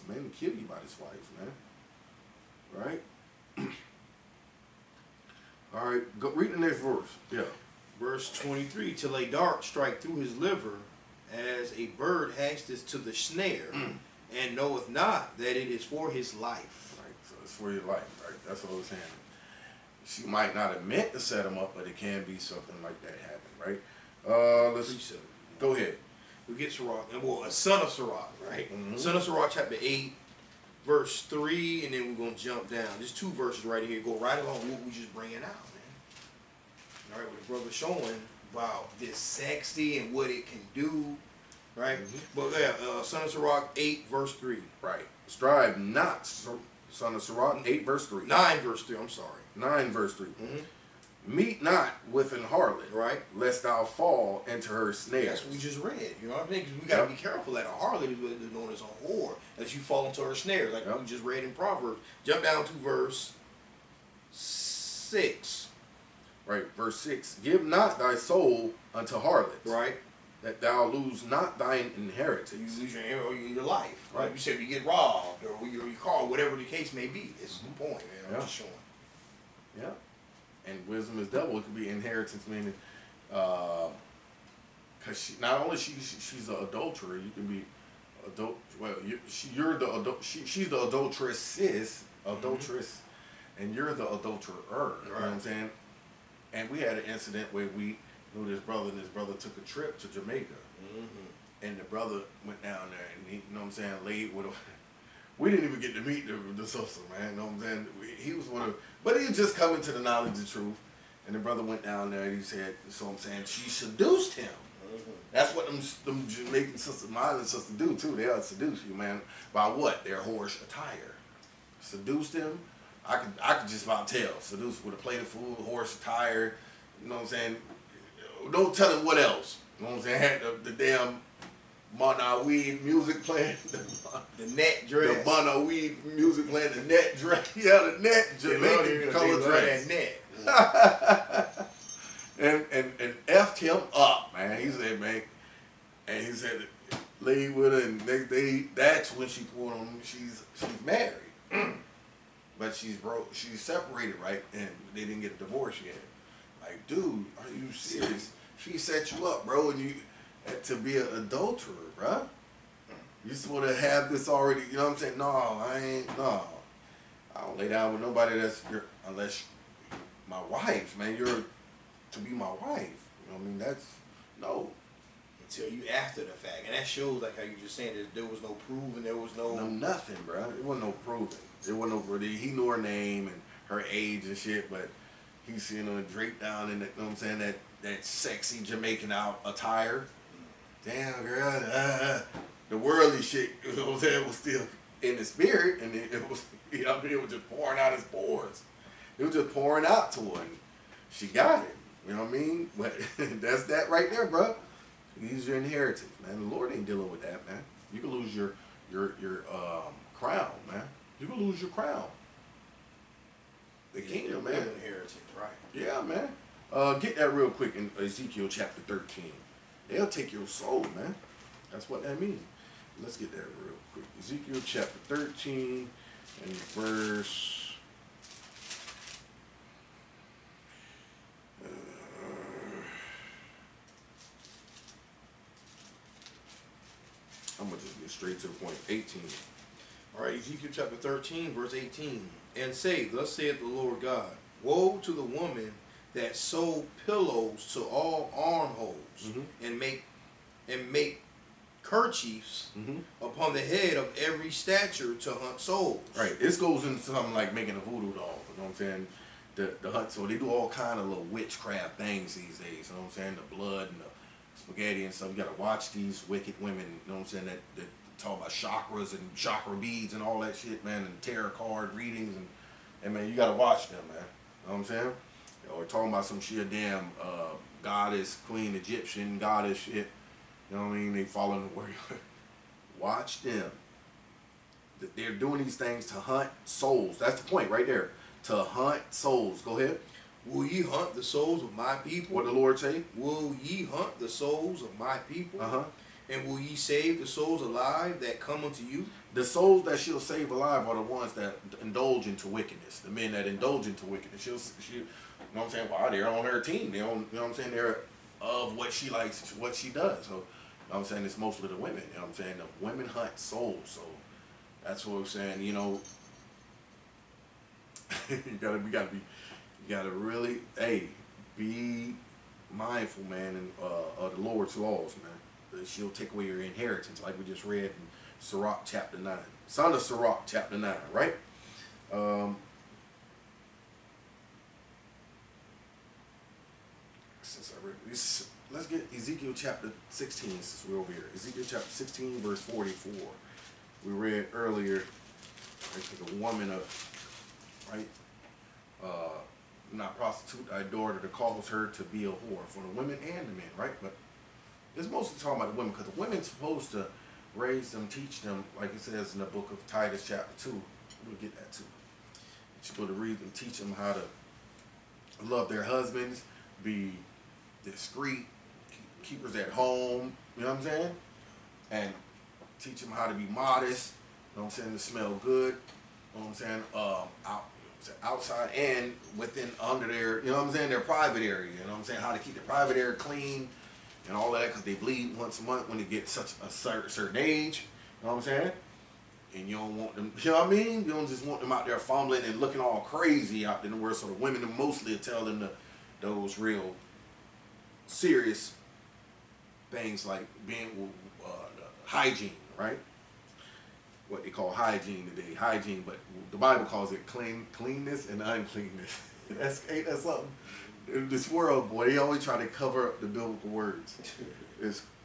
Speaker 2: A man will kill you by his wife, man. Right? All right, go read the next verse. Yeah.
Speaker 1: Verse 23, till a dart strike through his liver, as a bird hasteth to the snare, and knoweth not that it is for his life.
Speaker 2: Right, so it's for your life, right? That's what I was saying. She might not have meant to set him up, but it can be something like that happen, right? Let's go ahead.
Speaker 1: We get Sirach, and well, a son of Sirach, right? Son of Sirach, chapter 8, verse 3, and then we're going to jump down. There's two verses right here. Go right along what we just bringing out, man. All right, what the brother's showing about this sexy and what it can do, right? But yeah, son of Sirach 8, verse 3.
Speaker 2: Right. Strive not, son of Sirach 8, verse 3.
Speaker 1: 9, verse 3, I'm sorry.
Speaker 2: 9, verse 3. Meet not with an harlot,
Speaker 1: right?
Speaker 2: Lest thou fall into her snares.
Speaker 1: That's what we just read. You know what I mean? Because we got to be careful that a harlot is known as a whore, that you fall into her snares, like we just read in Proverbs. Jump down to verse 6.
Speaker 2: Right, verse 6. Give not thy soul unto harlots.
Speaker 1: Right.
Speaker 2: That thou lose not thine inheritance.
Speaker 1: You lose your life.
Speaker 2: Right.
Speaker 1: Like you said, you get robbed or your car, whatever the case may be. This is the point, man. I'm just showing.
Speaker 2: Yeah. And wisdom is double. It could be inheritance, meaning, because not only she's an adulterer, you can be adult. Well, you're the adult. She's the adulteress, and you're the adulterer. You know what I'm saying? And we had an incident where we knew this brother, and his brother took a trip to Jamaica, and the brother went down there, and he, you know what I'm saying, laid with a. We didn't even get to meet the sister, man. You know what I'm saying? He was one of, but he was just coming to the knowledge of truth. And the brother went down there and he said, so I'm saying, she seduced him. That's what them Jamaican sisters, my island sisters do too. They'll seduce you, man. By what? Their whorish attire. Seduced him. I could just about tell. Seduced with a plate of food, horse attire. You know what I'm saying? Don't tell him what else. You know what I'm saying? Had the damn Monaweed music playing.
Speaker 1: The net dress.
Speaker 2: The Monaweed music playing, the net dress. Yeah, the net Jamaican color dress.
Speaker 1: That net.
Speaker 2: and effed him up, man. He said, man, and he said, laid with her, and that's when she told him she's married. But she's broke, she's separated, right? And they didn't get a divorce yet. Like, dude, are you serious? She set you up, bro, and you to be an adulterer, bro. You supposed to have this already, you know what I'm saying? No, I don't lay down with nobody unless my wife, man. You're to be my wife. You know what I mean? That's no.
Speaker 1: Until you after the fact. And that shows, like how you just saying, that there was no proving, there was no
Speaker 2: nothing, bro. It wasn't no proving. It wasn't no, he knew her name and her age and shit, but he's seeing her draped down in that, you know what I'm saying, that sexy Jamaican attire. Damn, girl, the worldly shit, you know what I'm saying, was still in the spirit, and it was, you know, it was just pouring out his pores. It was just pouring out to her, and she got it. You know what I mean? But that's that right there, bro. Use your inheritance, man. The Lord ain't dealing with that, man. You can lose your crown, man. You can lose your crown. The kingdom, man.
Speaker 1: Inheritance, right?
Speaker 2: Yeah, man. Get that real quick in Ezekiel chapter 13. They'll take your soul, man. That's what that means. Let's get that real quick. Ezekiel chapter 13 and verse. I'm gonna just get straight to the point. 18.
Speaker 1: All right, Ezekiel chapter 13, verse 18. And say, thus saith the Lord God, woe to the woman that sew pillows to all armholes, and make kerchiefs upon the head of every stature to hunt souls.
Speaker 2: Right. This goes into something like making a voodoo doll. You know what I'm saying? The hunt. So they do all kind of little witchcraft things these days. You know what I'm saying? The blood and the spaghetti and stuff. You gotta watch these wicked women. You know what I'm saying? That talk about chakras and chakra beads and all that shit, man, and tarot card readings and man, you gotta watch them, man. You know what I'm saying? Or talking about some shit, damn goddess, queen Egyptian goddess shit. You know what I mean? They following the word. Watch them. They're doing these things to hunt souls. That's the point right there. To hunt souls. Go ahead.
Speaker 1: Will ye hunt the souls of my people?
Speaker 2: What the Lord say?
Speaker 1: Will ye hunt the souls of my people?
Speaker 2: Uh-huh.
Speaker 1: And will ye save the souls alive that come unto you?
Speaker 2: The souls that she'll save alive are the ones that indulge into wickedness. The men that indulge into wickedness. She, you know what I'm saying? Well, they're on her team. They're on, you know what I'm saying? They're of what she likes, what she does. So, you know what I'm saying? It's mostly the women. You know what I'm saying? The women hunt souls. So, that's what I'm saying. You know, you gotta really, hey, be mindful, man, and of the Lord's laws, man. She'll take away your inheritance, like we just read in Sirach chapter 9. Son of Sirach chapter 9, right? Since I read this, let's get Ezekiel chapter 16, since we're over here. Ezekiel chapter 16, verse 44. We read earlier, right, the woman of, right, not prostitute thy daughter to cause her to be a whore, for the women and the men, right? But it's mostly talking about the women, because the women's supposed to raise them, teach them, like it says in the book of Titus chapter 2. We'll get that too. You're supposed to read them, teach them how to love their husbands, be discreet, keepers at home, you know what I'm saying? And teach them how to be modest, you know what I'm saying, to smell good, you know what I'm saying, outside and within, under their, you know what I'm saying, their private area, you know what I'm saying, how to keep the private area clean, and all that, because they bleed once a month when they get such a certain age, you know what I'm saying? And you don't want them, you know what I mean? You don't just want them out there fumbling and looking all crazy out in the world. So the women mostly tell them those real serious things like being hygiene, right? What they call hygiene today, hygiene, but the Bible calls it cleanness and uncleanness. Ain't that something? In this world, boy, they always try to cover up the biblical words.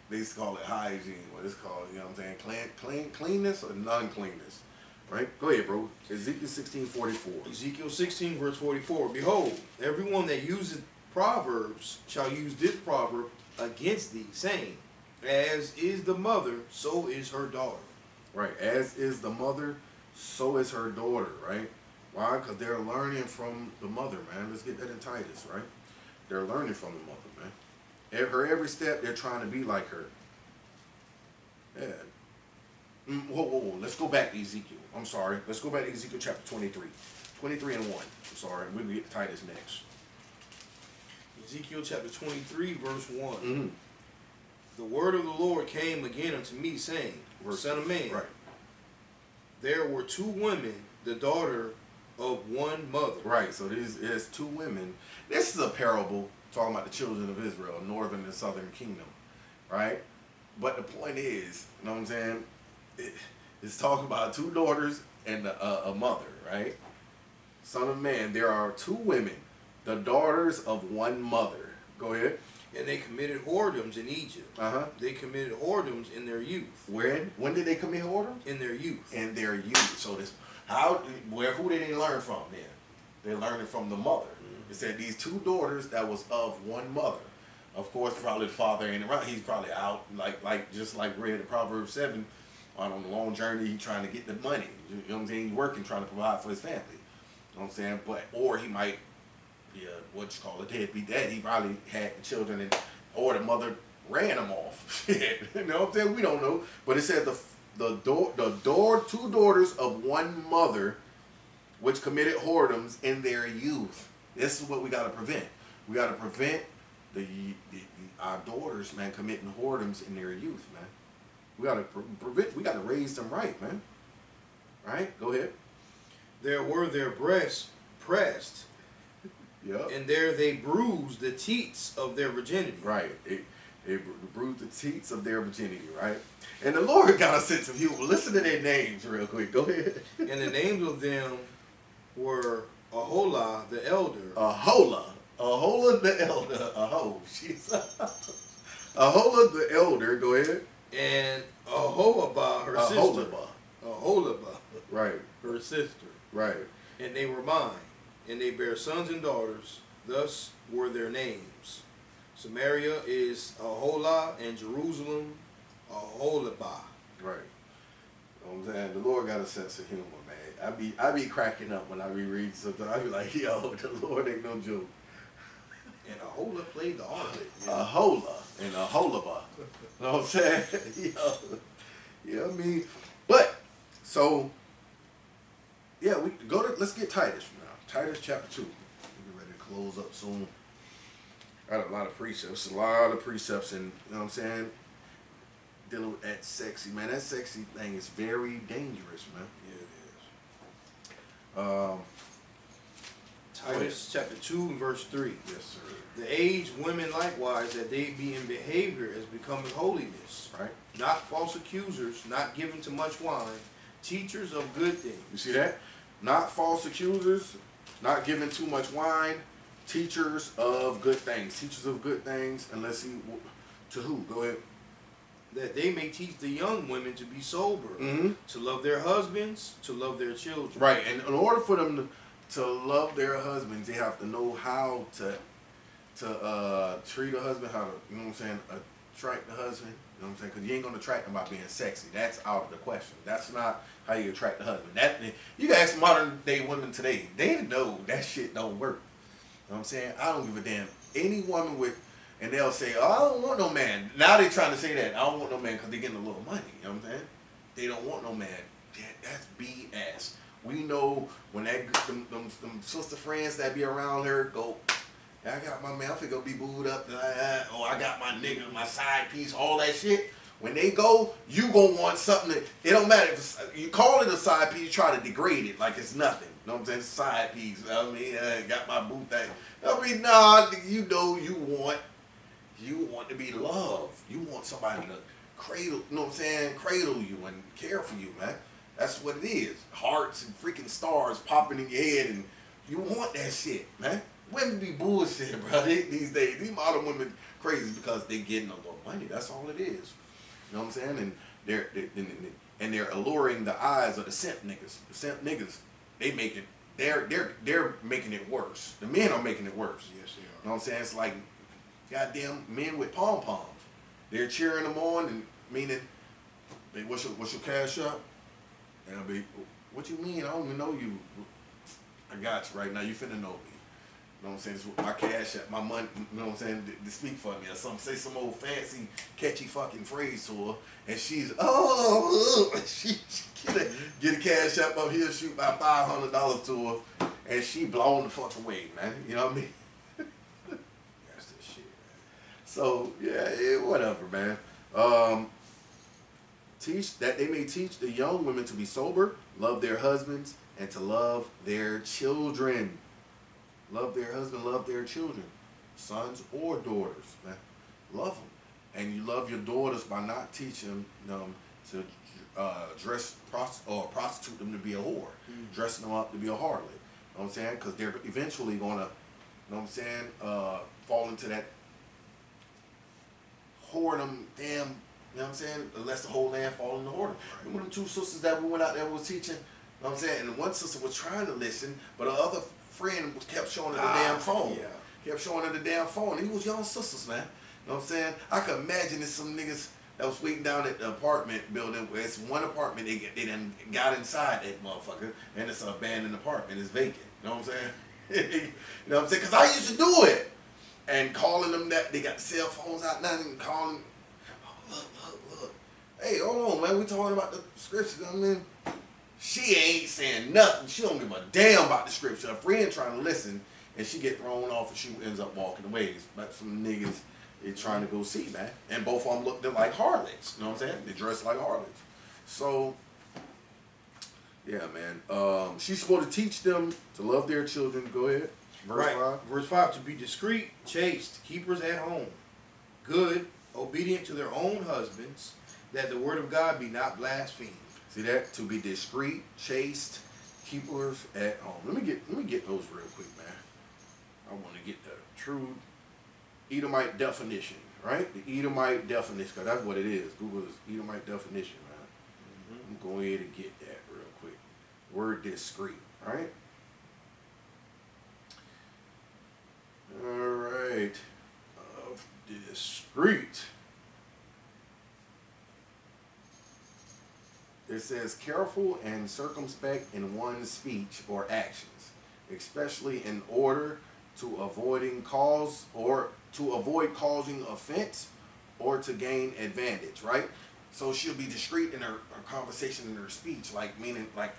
Speaker 2: They call it hygiene, what it's called, you know what I'm saying? Cleanness or non-cleanness, right? Go ahead, bro. Ezekiel 16:44.
Speaker 1: Ezekiel 16, verse 44. Behold, everyone that useth proverbs shall use this proverb against thee, saying, as is the mother, so is her daughter.
Speaker 2: Right, as is the mother, so is her daughter, right? Why? Because they're learning from the mother, man. Let's get that in Titus, right? They're learning from the mother, man. Every step, they're trying to be like her. Yeah. Whoa. Let's go back to Ezekiel. I'm sorry. Let's go back to Ezekiel chapter 23. 23 and 1. I'm sorry. We'll get to Titus next.
Speaker 1: Ezekiel chapter 23, verse 1. The word of the Lord came again unto me, saying, Son of man,
Speaker 2: right,
Speaker 1: there were two women, the daughter of one mother.
Speaker 2: Right, so there's two women. This is a parable talking about the children of Israel, northern and southern kingdom, right? But the point is, you know what I'm saying, it's talking about two daughters and a mother, right? Son of man, there are two women, the daughters of one mother. Go ahead.
Speaker 1: And they committed whoredoms in Egypt. They committed whoredoms in their youth.
Speaker 2: When did they commit whoredoms?
Speaker 1: In their youth.
Speaker 2: In their youth. So this, who did they learn from then? They learned from the mother. It said these two daughters that was of one mother. Of course, probably the father ain't around. He's probably out, like just like read in Proverbs 7. on a long journey, he trying to get the money. You know what I'm saying? He's working, trying to provide for his family. You know what I'm saying? But or he might be a what you call a deadbeat dad. He probably had the children and or the mother ran him off. Shit. You know what I'm saying? We don't know. But it said two daughters of one mother which committed whoredoms in their youth. This is what we got to prevent. We got to prevent our daughters, man, committing whoredoms in their youth, man. We got to prevent. We got to raise them right, man. Right? Go ahead.
Speaker 1: There were their breasts pressed,
Speaker 2: Yep.
Speaker 1: and there they bruised the teats of their virginity.
Speaker 2: Right. They bruised the teats of their virginity, right? And the Lord got a sense of humor. Listen to their names real quick. Go ahead.
Speaker 1: And the names of them were Aholah the elder.
Speaker 2: Aholah the elder. She's Aholah the elder. Go ahead.
Speaker 1: And Aholibah, her sister. Aholibah,
Speaker 2: right,
Speaker 1: her sister.
Speaker 2: Right.
Speaker 1: And they were mine, and they bare sons and daughters. Thus were their names. Samaria is Aholah, and Jerusalem Aholibah.
Speaker 2: Right. You know what I'm saying? The Lord got a sense of humor, man. I be cracking up when I reread something. I be like, yo, the Lord ain't no joke.
Speaker 1: And Aholah played the harlot.
Speaker 2: Aholah and Aholibah. You know what I'm saying? You know what I mean? But, so, yeah, we go to, let's get Titus now. Titus chapter 2. We're ready to close up soon. Got a lot of precepts. And, you know what I'm saying? Dealing with that sexy, man. That sexy thing is very dangerous, man.
Speaker 1: Yeah, it is. Titus chapter 2 and verse 3.
Speaker 2: Yes, sir.
Speaker 1: The aged women likewise, that they be in behavior as becoming holiness.
Speaker 2: Right.
Speaker 1: Not false accusers, not given to much wine, teachers of good things.
Speaker 2: You see that? Not false accusers, not giving too much wine, teachers of good things. Teachers of good things, and let's see, to who? Go ahead.
Speaker 1: That they may teach the young women to be sober, to love their husbands, to love their children.
Speaker 2: Right, and in order for them to love their husbands, they have to know how to treat a husband, how to, you know what I'm saying, attract the husband. You know what I'm saying? Because you ain't going to attract them by being sexy. That's out of the question. That's not how you attract the husband. You can ask modern day women today. They know that shit don't work. You know what I'm saying? I don't give a damn. Any woman with, and they'll say, oh, I don't want no man. Now they trying to say that. I don't want no man because they're getting a little money. You know what I'm saying? They don't want no man. That's BS. We know when them sister friends that be around her go, I got my man, I'm finna go be booed up. Oh, I got my nigga, my side piece, all that shit. When they go, you gonna want something that, it don't matter if you call it a side piece, you try to degrade it like it's nothing. You know what I'm saying? Side piece. I mean, got my boo thing. I mean, nah, you know you want to be loved. You want somebody to cradle, you know what I'm saying? Cradle you and care for you, man. That's what it is. Hearts and freaking stars popping in your head, and you want that shit, man. Women be bullshit, bro. These days, these modern women crazy because they getting a little money. That's all it is. You know what I'm saying? And they're alluring the eyes of the simp niggas. The simp niggas, they're making it worse. The men are making it worse.
Speaker 1: Yes, they are.
Speaker 2: You know what I'm saying? It's like goddamn men with pom poms. They're cheering them on and meaning, hey, what's your cash up? And I'll be, what you mean? I don't even know you. I got you right now. You finna know me. You know what I'm saying? It's my cash app, my money, you know what I'm saying, to speak for me or something. Say some old fancy, catchy fucking phrase to her, and she's, she get a cash app up here, shoot about $500 to her, and she blown the fuck away, man. You know what I mean?
Speaker 1: That's the shit, man.
Speaker 2: So, yeah, whatever, man. Teach that they may teach the young women to be sober, love their husbands, and to love their children. Love their husband, love their children, sons or daughters, man. Love them. And you love your daughters by not teaching them to dress or prostitute them to be a whore, dressing them up to be a harlot. You know what I'm saying? Because they're eventually going to, you know what I'm saying, fall into that whoredom, damn, you know what I'm saying? Unless the whole land fall into whoredom. Remember them two sisters that we went out there was teaching? You know what I'm saying? And one sister was trying to listen, but the other friend kept showing her the damn phone. Yeah. Kept showing her the damn phone. These was young sisters, man. You know what I'm saying? I could imagine if some niggas that was waiting down at the apartment building where it's one apartment they done got inside that motherfucker, and it's an abandoned apartment, it's vacant. You know what I'm saying? You know what I'm saying? Because I used to do it. And calling them that, they got cell phones out now and calling, oh, look. Hey, hold on, man, we talking about the scriptures. I mean, she ain't saying nothing. She don't give a damn about the scripture. A friend trying to listen, and she get thrown off, and she ends up walking away. But some niggas is trying to go see, man. And both of them look like harlots. You know what I'm saying? They dress like harlots. So, yeah, man. She's supposed to teach them to love their children. Go ahead.
Speaker 1: Verse 5. Verse 5, to be discreet, chaste, keepers at home, good, obedient to their own husbands, that the word of God be not blasphemed.
Speaker 2: See that? To be discreet, chaste, keepers at home. Let me get those real quick, man. I want to get the true Edomite definition, right? The Edomite definition, because that's what it is. Google's Edomite definition, man. I'm going ahead and get that real quick. Word discreet, right? All right. Discreet. It says careful and circumspect in one's speech or actions, especially in order to avoid causing offense or to gain advantage, right? So she'll be discreet in her conversation and her speech, like meaning like,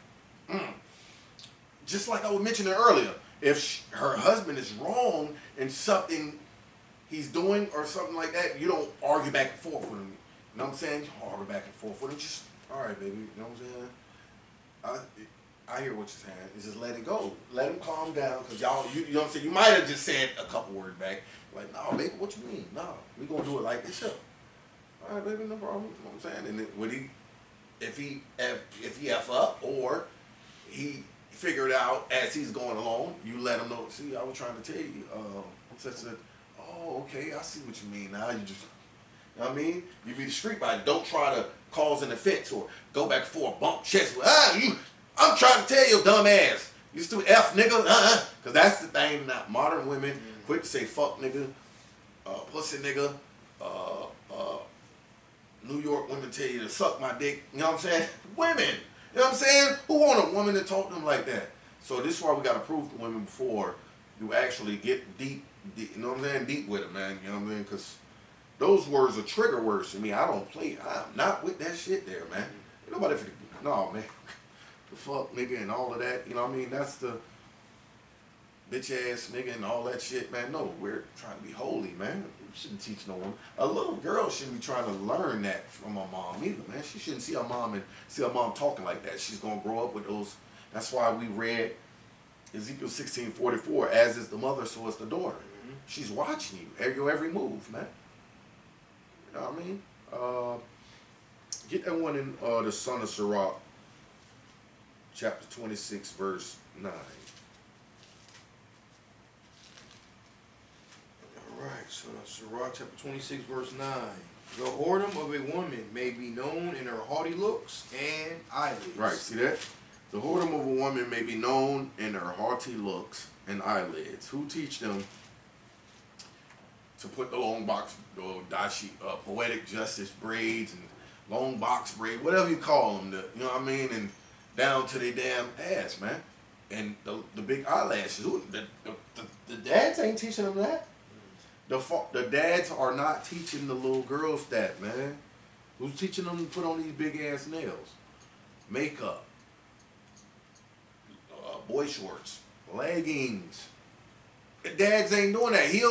Speaker 2: just like I was mentioning earlier, if her husband is wrong in something he's doing or something like that, you don't argue back and forth with him. You know what I'm saying? You don't argue back and forth with him. Just, all right, baby. You know what I'm saying? I hear what you're saying. It's just let it go. Let him calm down. Because y'all, you know what I'm saying? You might have just said a couple words back. Like, no, baby, what you mean? No, we going to do it like this. All right, baby, no problem. You know what I'm saying? And then, would he, if he F up or he figure it out as he's going along, you let him know, see, I was trying to tell you, oh, okay, I see what you mean. Now you just, you know what I mean? You be discreet by it. Don't try to cause an offense or go back and forth, bump chest with, I'm trying to tell you, dumb ass. You still F nigga, Because that's the thing now. Modern women quit to say fuck nigga, pussy nigga, New York women tell you to suck my dick. You know what I'm saying? Women. You know what I'm saying? Who want a woman to talk to them like that? So this is why we got to prove to women before you actually get deep, you know what I'm saying? Deep with it, man. You know what I mean? Because those words are trigger words to me. I don't play. I'm not with that shit there, man. Ain't nobody for no, man. The fuck nigga and all of that. You know what I mean? That's the bitch ass nigga and all that shit, man. No, we're trying to be holy, man. We shouldn't teach no one. A little girl shouldn't be trying to learn that from her mom either, man. She shouldn't see her mom talking like that. She's gonna grow up with those. That's why we read Ezekiel 16:44. As is the mother, so is the daughter. She's watching you, your every move, man. You know what I mean? Get that one in the Son of Sirach, chapter 26, verse 9.
Speaker 1: Alright, so Sirach chapter 26, verse 9. The whoredom of a woman may be known in her haughty looks and eyelids.
Speaker 2: Right, see that? The whoredom of a woman may be known in her haughty looks and eyelids. Who teach them to put the long box, dashi, poetic justice braids and long box braid, whatever you call them, you know what I mean? And down to their damn ass, man. And the big eyelashes. The dads ain't teaching them that. The dads are not teaching the little girls that, man. Who's teaching them to put on these big ass nails? Makeup. Boy shorts. Leggings. The dads ain't doing that. He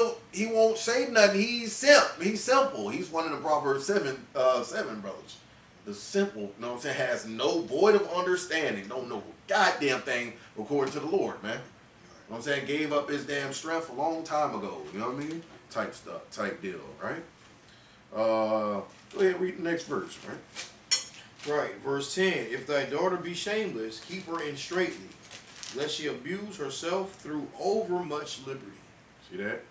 Speaker 2: won't say nothing. He's simple. He's one of the Proverbs 7 brothers. The simple, you know what I'm saying, has no void of understanding. Don't know a goddamn thing according to the Lord, man. You know what I'm saying? Gave up his damn strength a long time ago. You know what I mean? Type stuff, type deal, right? Go ahead and read the next verse, right?
Speaker 1: Right, verse 10. If thy daughter be shameless, keep her in straitly, lest she abuse herself through overmuch liberty.
Speaker 2: See that?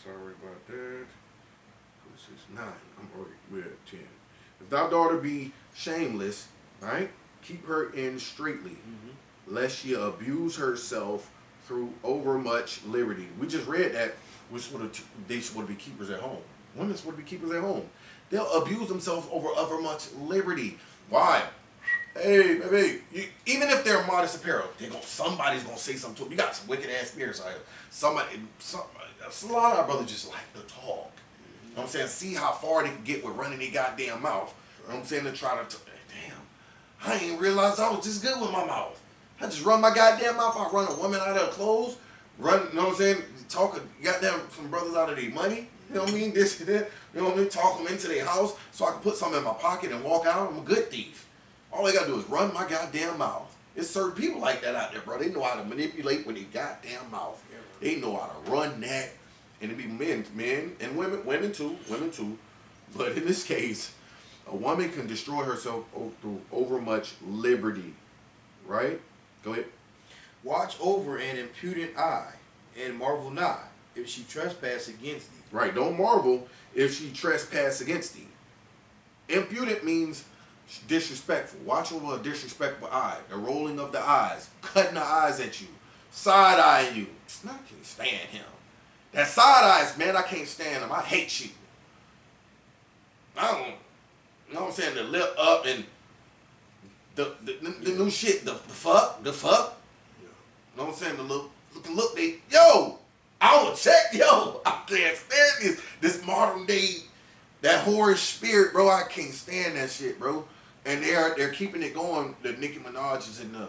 Speaker 2: Sorry about that. This is 9. We're at 10. If thy daughter be shameless, right? Keep her in straitly, lest she abuse herself through overmuch liberty. We just read that they would be keepers at home. Women would be keepers at home. They'll abuse themselves over overmuch liberty. Why? Hey, baby, even if they're modest apparel, somebody's gonna say something to them. You got some wicked ass spirits out here. A lot of our brothers just like to talk. You know what I'm saying? See how far they can get with running their goddamn mouth. You know what I'm saying? To try to, damn, I ain't realized I was this good with my mouth. I just run my goddamn mouth. I run a woman out of her clothes. You know what I'm saying? Talk goddamn some brothers out of their money. You know what I mean? This and that. You know what I mean? Talk them into their house so I can put something in my pocket and walk out. I'm a good thief. All they gotta do is run my goddamn mouth. There's certain people like that out there, bro. They know how to manipulate with their goddamn mouth. They know how to run that. And it be men and women too. But in this case, a woman can destroy herself through overmuch liberty. Right? Go ahead.
Speaker 1: Watch over an impudent eye, and marvel not if she trespass against thee.
Speaker 2: Right. Don't marvel if she trespass against thee. Impudent means disrespectful. Watch over a disrespectful eye. The rolling of the eyes. Cutting the eyes at you. Side-eyeing you. I can't stand him. That side eyes, man, I can't stand him. I hate you. I don't, you know what I'm saying? The lip up and the new shit. The fuck. Yeah. You know what I'm saying? The look, they, yo, I will check, yo. I can't stand this modern day, that whorish spirit, bro. I can't stand that shit, bro. And they're keeping it going. The Nicki Minaj's and the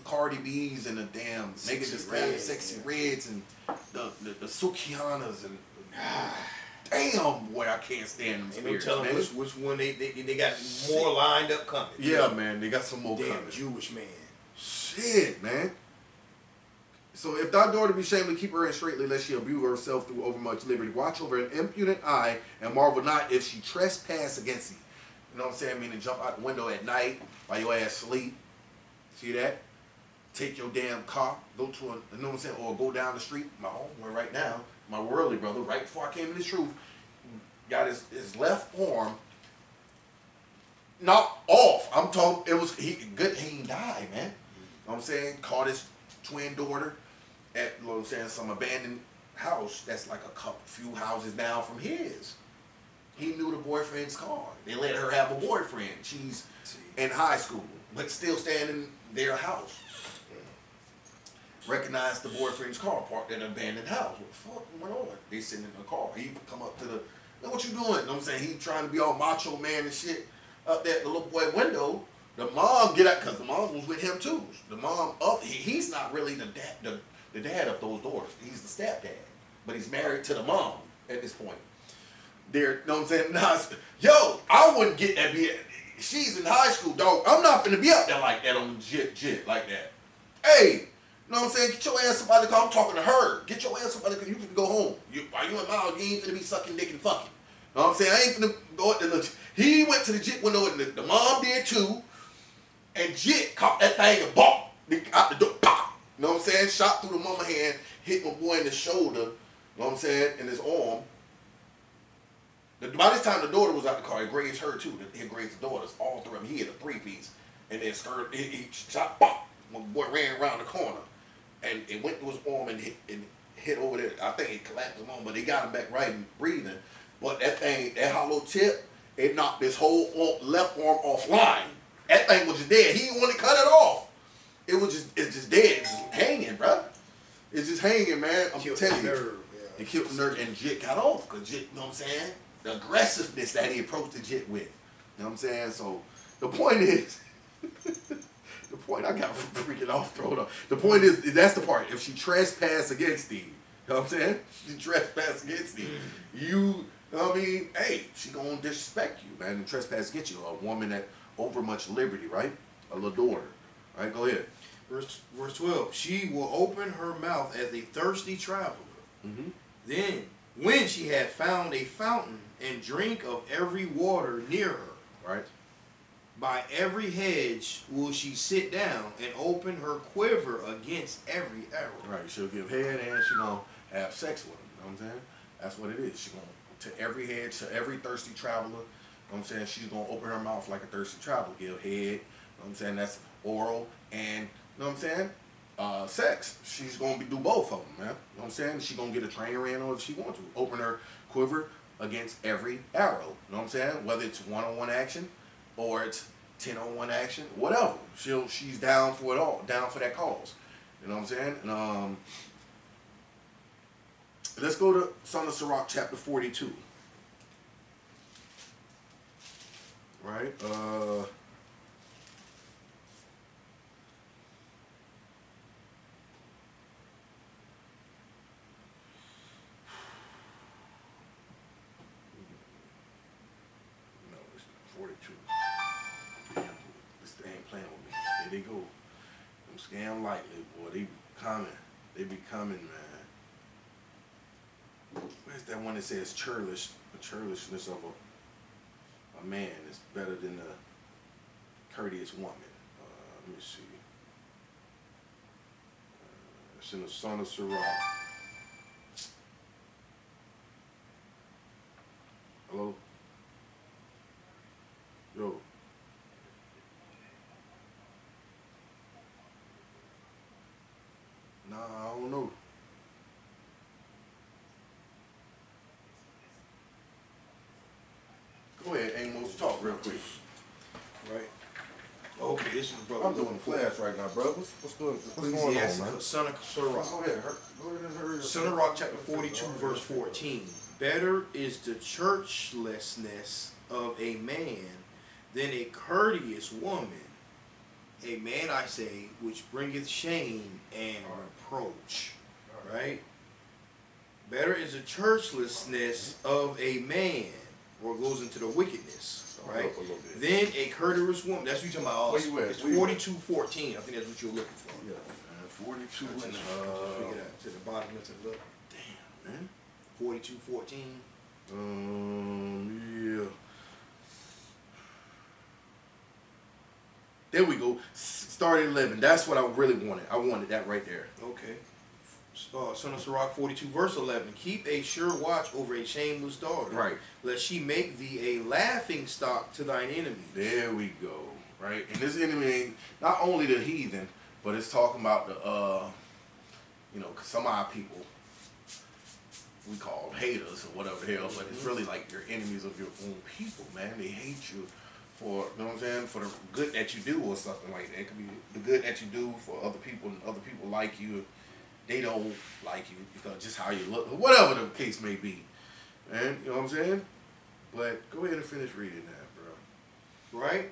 Speaker 2: Cardi B's and the damn Megan Thee Stallion, Sexy Reds and the Sukianas and damn boy, I can't stand them spirits.
Speaker 1: Tell them which one they got more lined up coming.
Speaker 2: Yeah, man, they got some more
Speaker 1: damn
Speaker 2: coming.
Speaker 1: Jewish man.
Speaker 2: Shit, man. So if thy daughter be shamefully, keep her in straitly, lest she abuse herself through overmuch liberty. Watch over an impudent eye, and marvel not if she trespass against thee. You know what I'm saying? Meaning jump out the window at night while your ass sleep. See that? Take your damn car, go to you know what I'm saying, or go down the street. My homeboy right now, my worldly brother, right before I came in this truth, got his left arm knocked off. I'm talking, he ain't died, man. You know what I'm saying? Caught his twin daughter at, you know what I'm saying, some abandoned house that's like a few houses down from his. He knew the boyfriend's car. They let her have a boyfriend. She's in high school, but still staying in their house. Recognized the boyfriend's car parked in an abandoned house. What the fuck went on? They sitting in the car. He come up to the, what you doing? You know what I'm saying? He trying to be all macho man and shit up there at the little boy window. The mom get out, because the mom was with him too. The mom up, he's not really the dad of those daughters. He's the stepdad. But he's married to the mom at this point. There, you know what I'm saying? Now, yo, I wouldn't get that. She's in high school, dog. I'm not gonna be up there like that on jit like that. Hey, you know what I'm saying? Get your ass somebody to call. I'm talking to her. Get your ass somebody to call. You can go home. While you in Miles, you ain't gonna be sucking dick and fucking. You know what I'm saying? I ain't gonna go at the. He went to the jit window and the mom did too. And Jit caught that thing and bop out the door. Pop. You know what I'm saying? Shot through the mama hand, hit my boy in the shoulder. You know what I'm saying? In his arm. By this time, the daughter was out the car. He grazed her too. He grazed the daughters, all three of them. He hit a 3-piece. And then he shot, pop. My boy ran around the corner. And it went through his arm and hit over there. I think it collapsed him on, but they got him back right and breathing. But that thing, that hollow tip, it knocked this whole left arm offline. That thing was just dead. He didn't want to cut it off. It's just dead. It's just hanging, bro. It's just hanging, man. I'm telling you. It killed the nerve, and Jit got off. Because Jit, you know what I'm saying? The aggressiveness that he approached the Jit with. You know what I'm saying? So, the point is, the point I got freaking off, thrown off. The point is, that's the part. If she trespass against thee, you know what I'm saying? She trespass against thee. You know what I mean? Hey, she gonna disrespect you, man, and trespass against you. A woman that over much liberty, right? A little daughter. Right, go ahead.
Speaker 1: Verse 12. She will open her mouth as a thirsty traveler.
Speaker 2: Mm-hmm.
Speaker 1: Then, when she had found a fountain and drink of every water near her,
Speaker 2: right?
Speaker 1: By every hedge will she sit down and open her quiver against every arrow.
Speaker 2: Right, she'll give head and she gonna have sex with him. You know what I'm saying? That's what it is. She gonna, to every hedge, to every thirsty traveler, you know what I'm saying? She's gonna open her mouth like a thirsty traveler, give head. You know what I'm saying? That's oral and, you know what I'm saying? sex. She's gonna do both of them, man. You know what I'm saying? She's gonna get a trainer in or if she wants to. Open her quiver against every arrow. You know what I'm saying? Whether it's one-on-one action or it's 10-on-1 action, whatever. She's down for it all, down for that cause. You know what I'm saying? And let's go to Son of Sirach chapter 42. Right? No, it's 42. Damn, this thing ain't playing with me. There they go. Them scam lightly, boy. They be coming. They be coming, man. Where's that one that says churlish? The churlishness of a man is better than a courteous woman. Let me see. It's in the Son of Sirach. Hello? Yo. Nah, I don't know. Go ahead, Amos, talk real quick.
Speaker 1: Right. Okay, this is brother.
Speaker 2: I'm doing flash right now, bro. What's going on, man?
Speaker 1: Son of Sirach.
Speaker 2: Go ahead and hurry.
Speaker 1: Son of Sirach chapter 42 verse 14. Better is the churchlessness of a man than a courteous woman. A man, I say, which bringeth shame and reproach. Right? Better is the churchlessness of a man, or goes into the wickedness. Right? Then a courteous woman. That's what you're talking about.
Speaker 2: Where you at?
Speaker 1: It's 42:14. I think that's what you're looking for.
Speaker 2: Yeah, man. 42 and
Speaker 1: Just figure that to the bottom and to the left.
Speaker 2: Damn, man.
Speaker 1: 42:14.
Speaker 2: Yeah. There we go. Start at 11. That's what I really wanted. I wanted that right there.
Speaker 1: Okay. Son of Sirach 42 verse 11. Keep a sure watch over a shameless daughter.
Speaker 2: Right.
Speaker 1: Lest she make thee a laughing stock to thine enemies.
Speaker 2: There we go. Right. And this enemy ain't not only the heathen, but it's talking about the cause some of our people we call haters or whatever the hell, but it's really like you're enemies of your own people, man. They hate you for, you know what I'm saying, for the good that you do or something like that. It could be the good that you do for other people and other people like you. They don't like you because just how you look, whatever the case may be. Man, you know what I'm saying? But go ahead and finish reading that, bro.
Speaker 1: Right?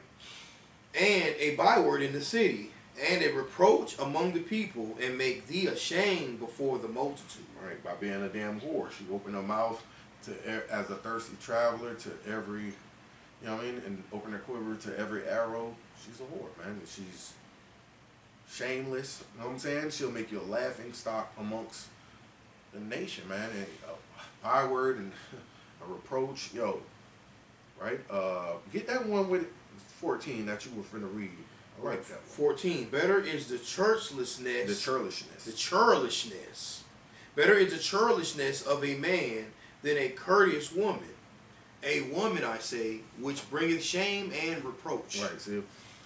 Speaker 1: And a byword in the city, and a reproach among the people, and make thee ashamed before the multitude.
Speaker 2: Right, by being a damn whore. She opened her mouth to as a thirsty traveler to every, you know what I mean, and open her quiver to every arrow. She's a whore, man. And she's shameless, you know what I'm saying? She'll make you a laughing stock amongst the nation, man. And a byword and a reproach, yo, right? Get that one with 14 that you were finna read. I like that one.
Speaker 1: 14. Better is the churchlessness.
Speaker 2: The churlishness.
Speaker 1: The churlishness. Better is the churlishness of a man than a courteous woman. A woman, I say, which bringeth shame and reproach.
Speaker 2: Right, see,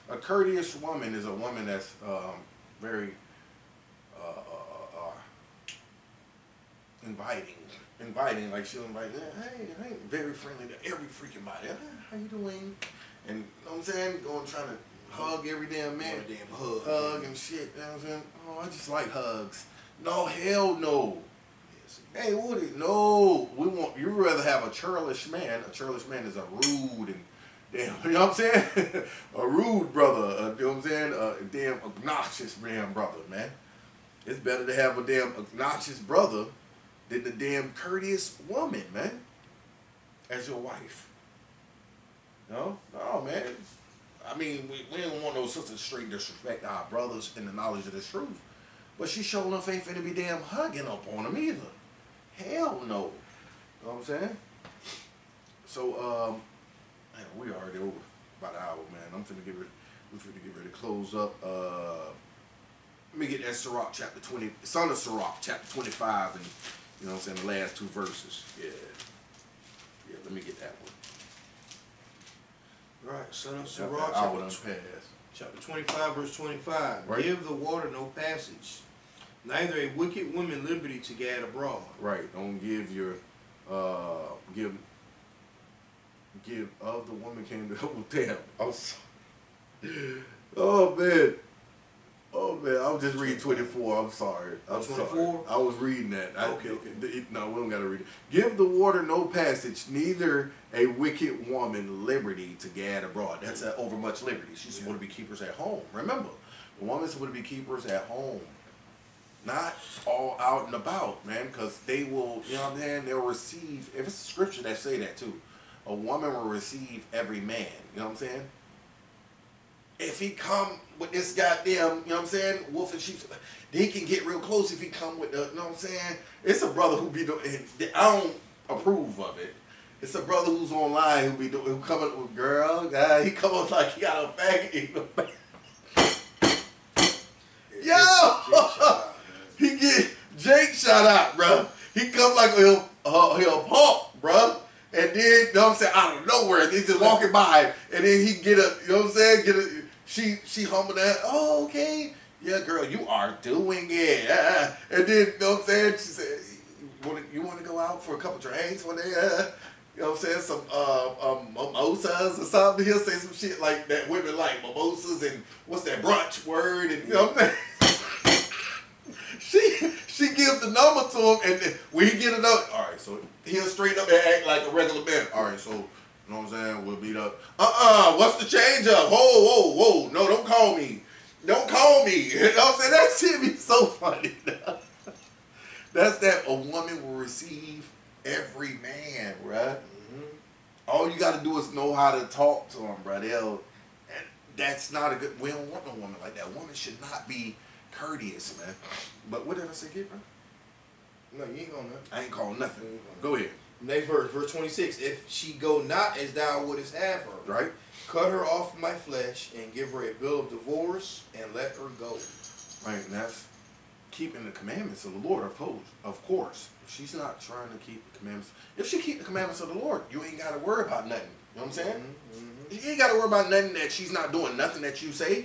Speaker 2: a courteous woman is a woman that's very inviting, like she'll invite, hey, very friendly to every freaking body. How you doing? And you know what I'm saying? Going trying to hug every damn man.
Speaker 1: A damn
Speaker 2: Hug and shit, you know what I'm saying? Oh, I just like hugs. No, hell no. Hey, Woody, no. You'd rather have a churlish man. A churlish man is a rude and damn, you know what I'm saying? A rude brother, you know what I'm saying? A damn obnoxious damn brother, man. It's better to have a damn obnoxious brother than the damn courteous woman, man, as your wife. No, man. I mean, we don't want no sister straight disrespect our brothers in the knowledge of the truth. But she sure enough ain't finna be damn hugging up on them either. Hell no. You know what I'm saying? So, man, we already over about an hour, man. We're finna get ready to close up. Let me get that Sirach chapter 20, Son of Sirach chapter 25, and you know what I'm saying, the last two verses. Yeah, let me get that one.
Speaker 1: Right, Son of
Speaker 2: That
Speaker 1: Sirach
Speaker 2: hour
Speaker 1: chapter
Speaker 2: done passed.
Speaker 1: Chapter 25, verse 25.
Speaker 2: Right.
Speaker 1: Give the water no passage, neither a wicked woman liberty to gad abroad.
Speaker 2: Right. Don't give your give of the woman came to oh damn. I'm sorry. Oh man. Oh man, I was just reading 24. I'm sorry. I'm
Speaker 1: 24?
Speaker 2: sorry. I was reading that.
Speaker 1: Okay.
Speaker 2: No, we don't gotta read it. Give the water no passage, neither a wicked woman liberty to gad abroad. That's overmuch liberty. She's supposed to be keepers at home. Remember, the woman's supposed to be keepers at home, not all out and about, man. Because they will, you know what I'm saying? They'll receive. If it's a scripture that say that too, a woman will receive every man. You know what I'm saying? If he come with this goddamn, you know what I'm saying, wolf and sheep, he can get real close if he come with the, you know what I'm saying? It's a brother who be doing, I don't approve of it. It's a brother who's online who be doing, who coming with girl, he come up like he got a faggot. Yo! He get Jake shot out, bro. He come like he'll pump, bro. And then, you know what I'm saying, out of nowhere, he's just walking by, and then he get a, you know what I'm saying, she humble that, oh, okay, yeah, girl, you are doing it, and then, you know what I'm saying, she said, you want to go out for a couple drinks one day, you know what I'm saying, some mimosas or something, he'll say some shit like that women like, mimosas, and what's that brunch word, and you know what I'm saying, she gives the number to him, and then when he get another, all right, so he'll straighten up and act like a regular man. All right, so, you know what I'm saying, we'll beat up. What's the change up? Whoa, no, don't call me. Don't call me. You know what I'm saying? That shit be so funny. That's that a woman will receive every man, bruh. Mm-hmm. All you got to do is know how to talk to them, bruh. And that's not a good, we don't want no woman like that. A woman should not be courteous, man. But what did I say, kid, bro?
Speaker 1: No, you ain't gonna know.
Speaker 2: I ain't calling nothing. Go ahead.
Speaker 1: Next verse, verse 26. If she go not as thou wouldest have her,
Speaker 2: Right.
Speaker 1: cut her off my flesh and give her a bill of divorce and let her go.
Speaker 2: Right, and that's keeping the commandments of the Lord, of course. If she's not trying to keep the commandments, if she keep the commandments of the Lord, you ain't got to worry about nothing. You know what I'm saying? Mm-hmm. You ain't got to worry about nothing that she's not doing, nothing that you say. You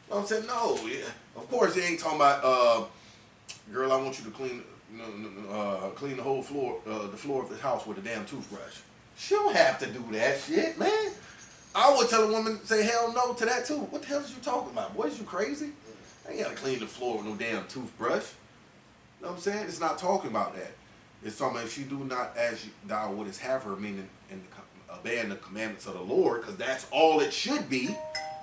Speaker 2: know what I'm saying? No, yeah. Of course, he ain't talking about, girl, I want you to clean the whole floor, the floor of the house with a damn toothbrush. She don't have to do that shit, man. I would tell a woman, say hell no to that too. What the hell is you talking about? Boy, is you crazy? I ain't got to clean the floor with no damn toothbrush. You know what I'm saying? It's not talking about that. It's talking about if you do not as thou wouldest have her, meaning obeying the commandments of the Lord, because that's all it should be,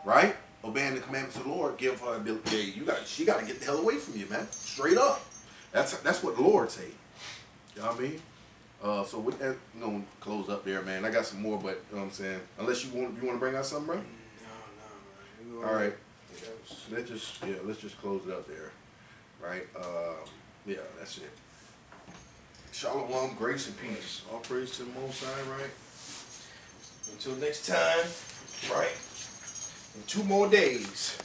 Speaker 2: right? Obeying the commandments of the Lord, give her ability. She got to get the hell away from you, man. Straight up. That's what the Lord say. You know what I mean? So with that, you know, close up there, man. I got some more, but you know what I'm saying. Unless you want to bring out something, bro.
Speaker 1: No, man.
Speaker 2: All right. Let's just close it up there, right? Yeah, that's it. Shalom, grace and peace.
Speaker 1: All praise to the Most High, right? Until next time, right? In 2 more days.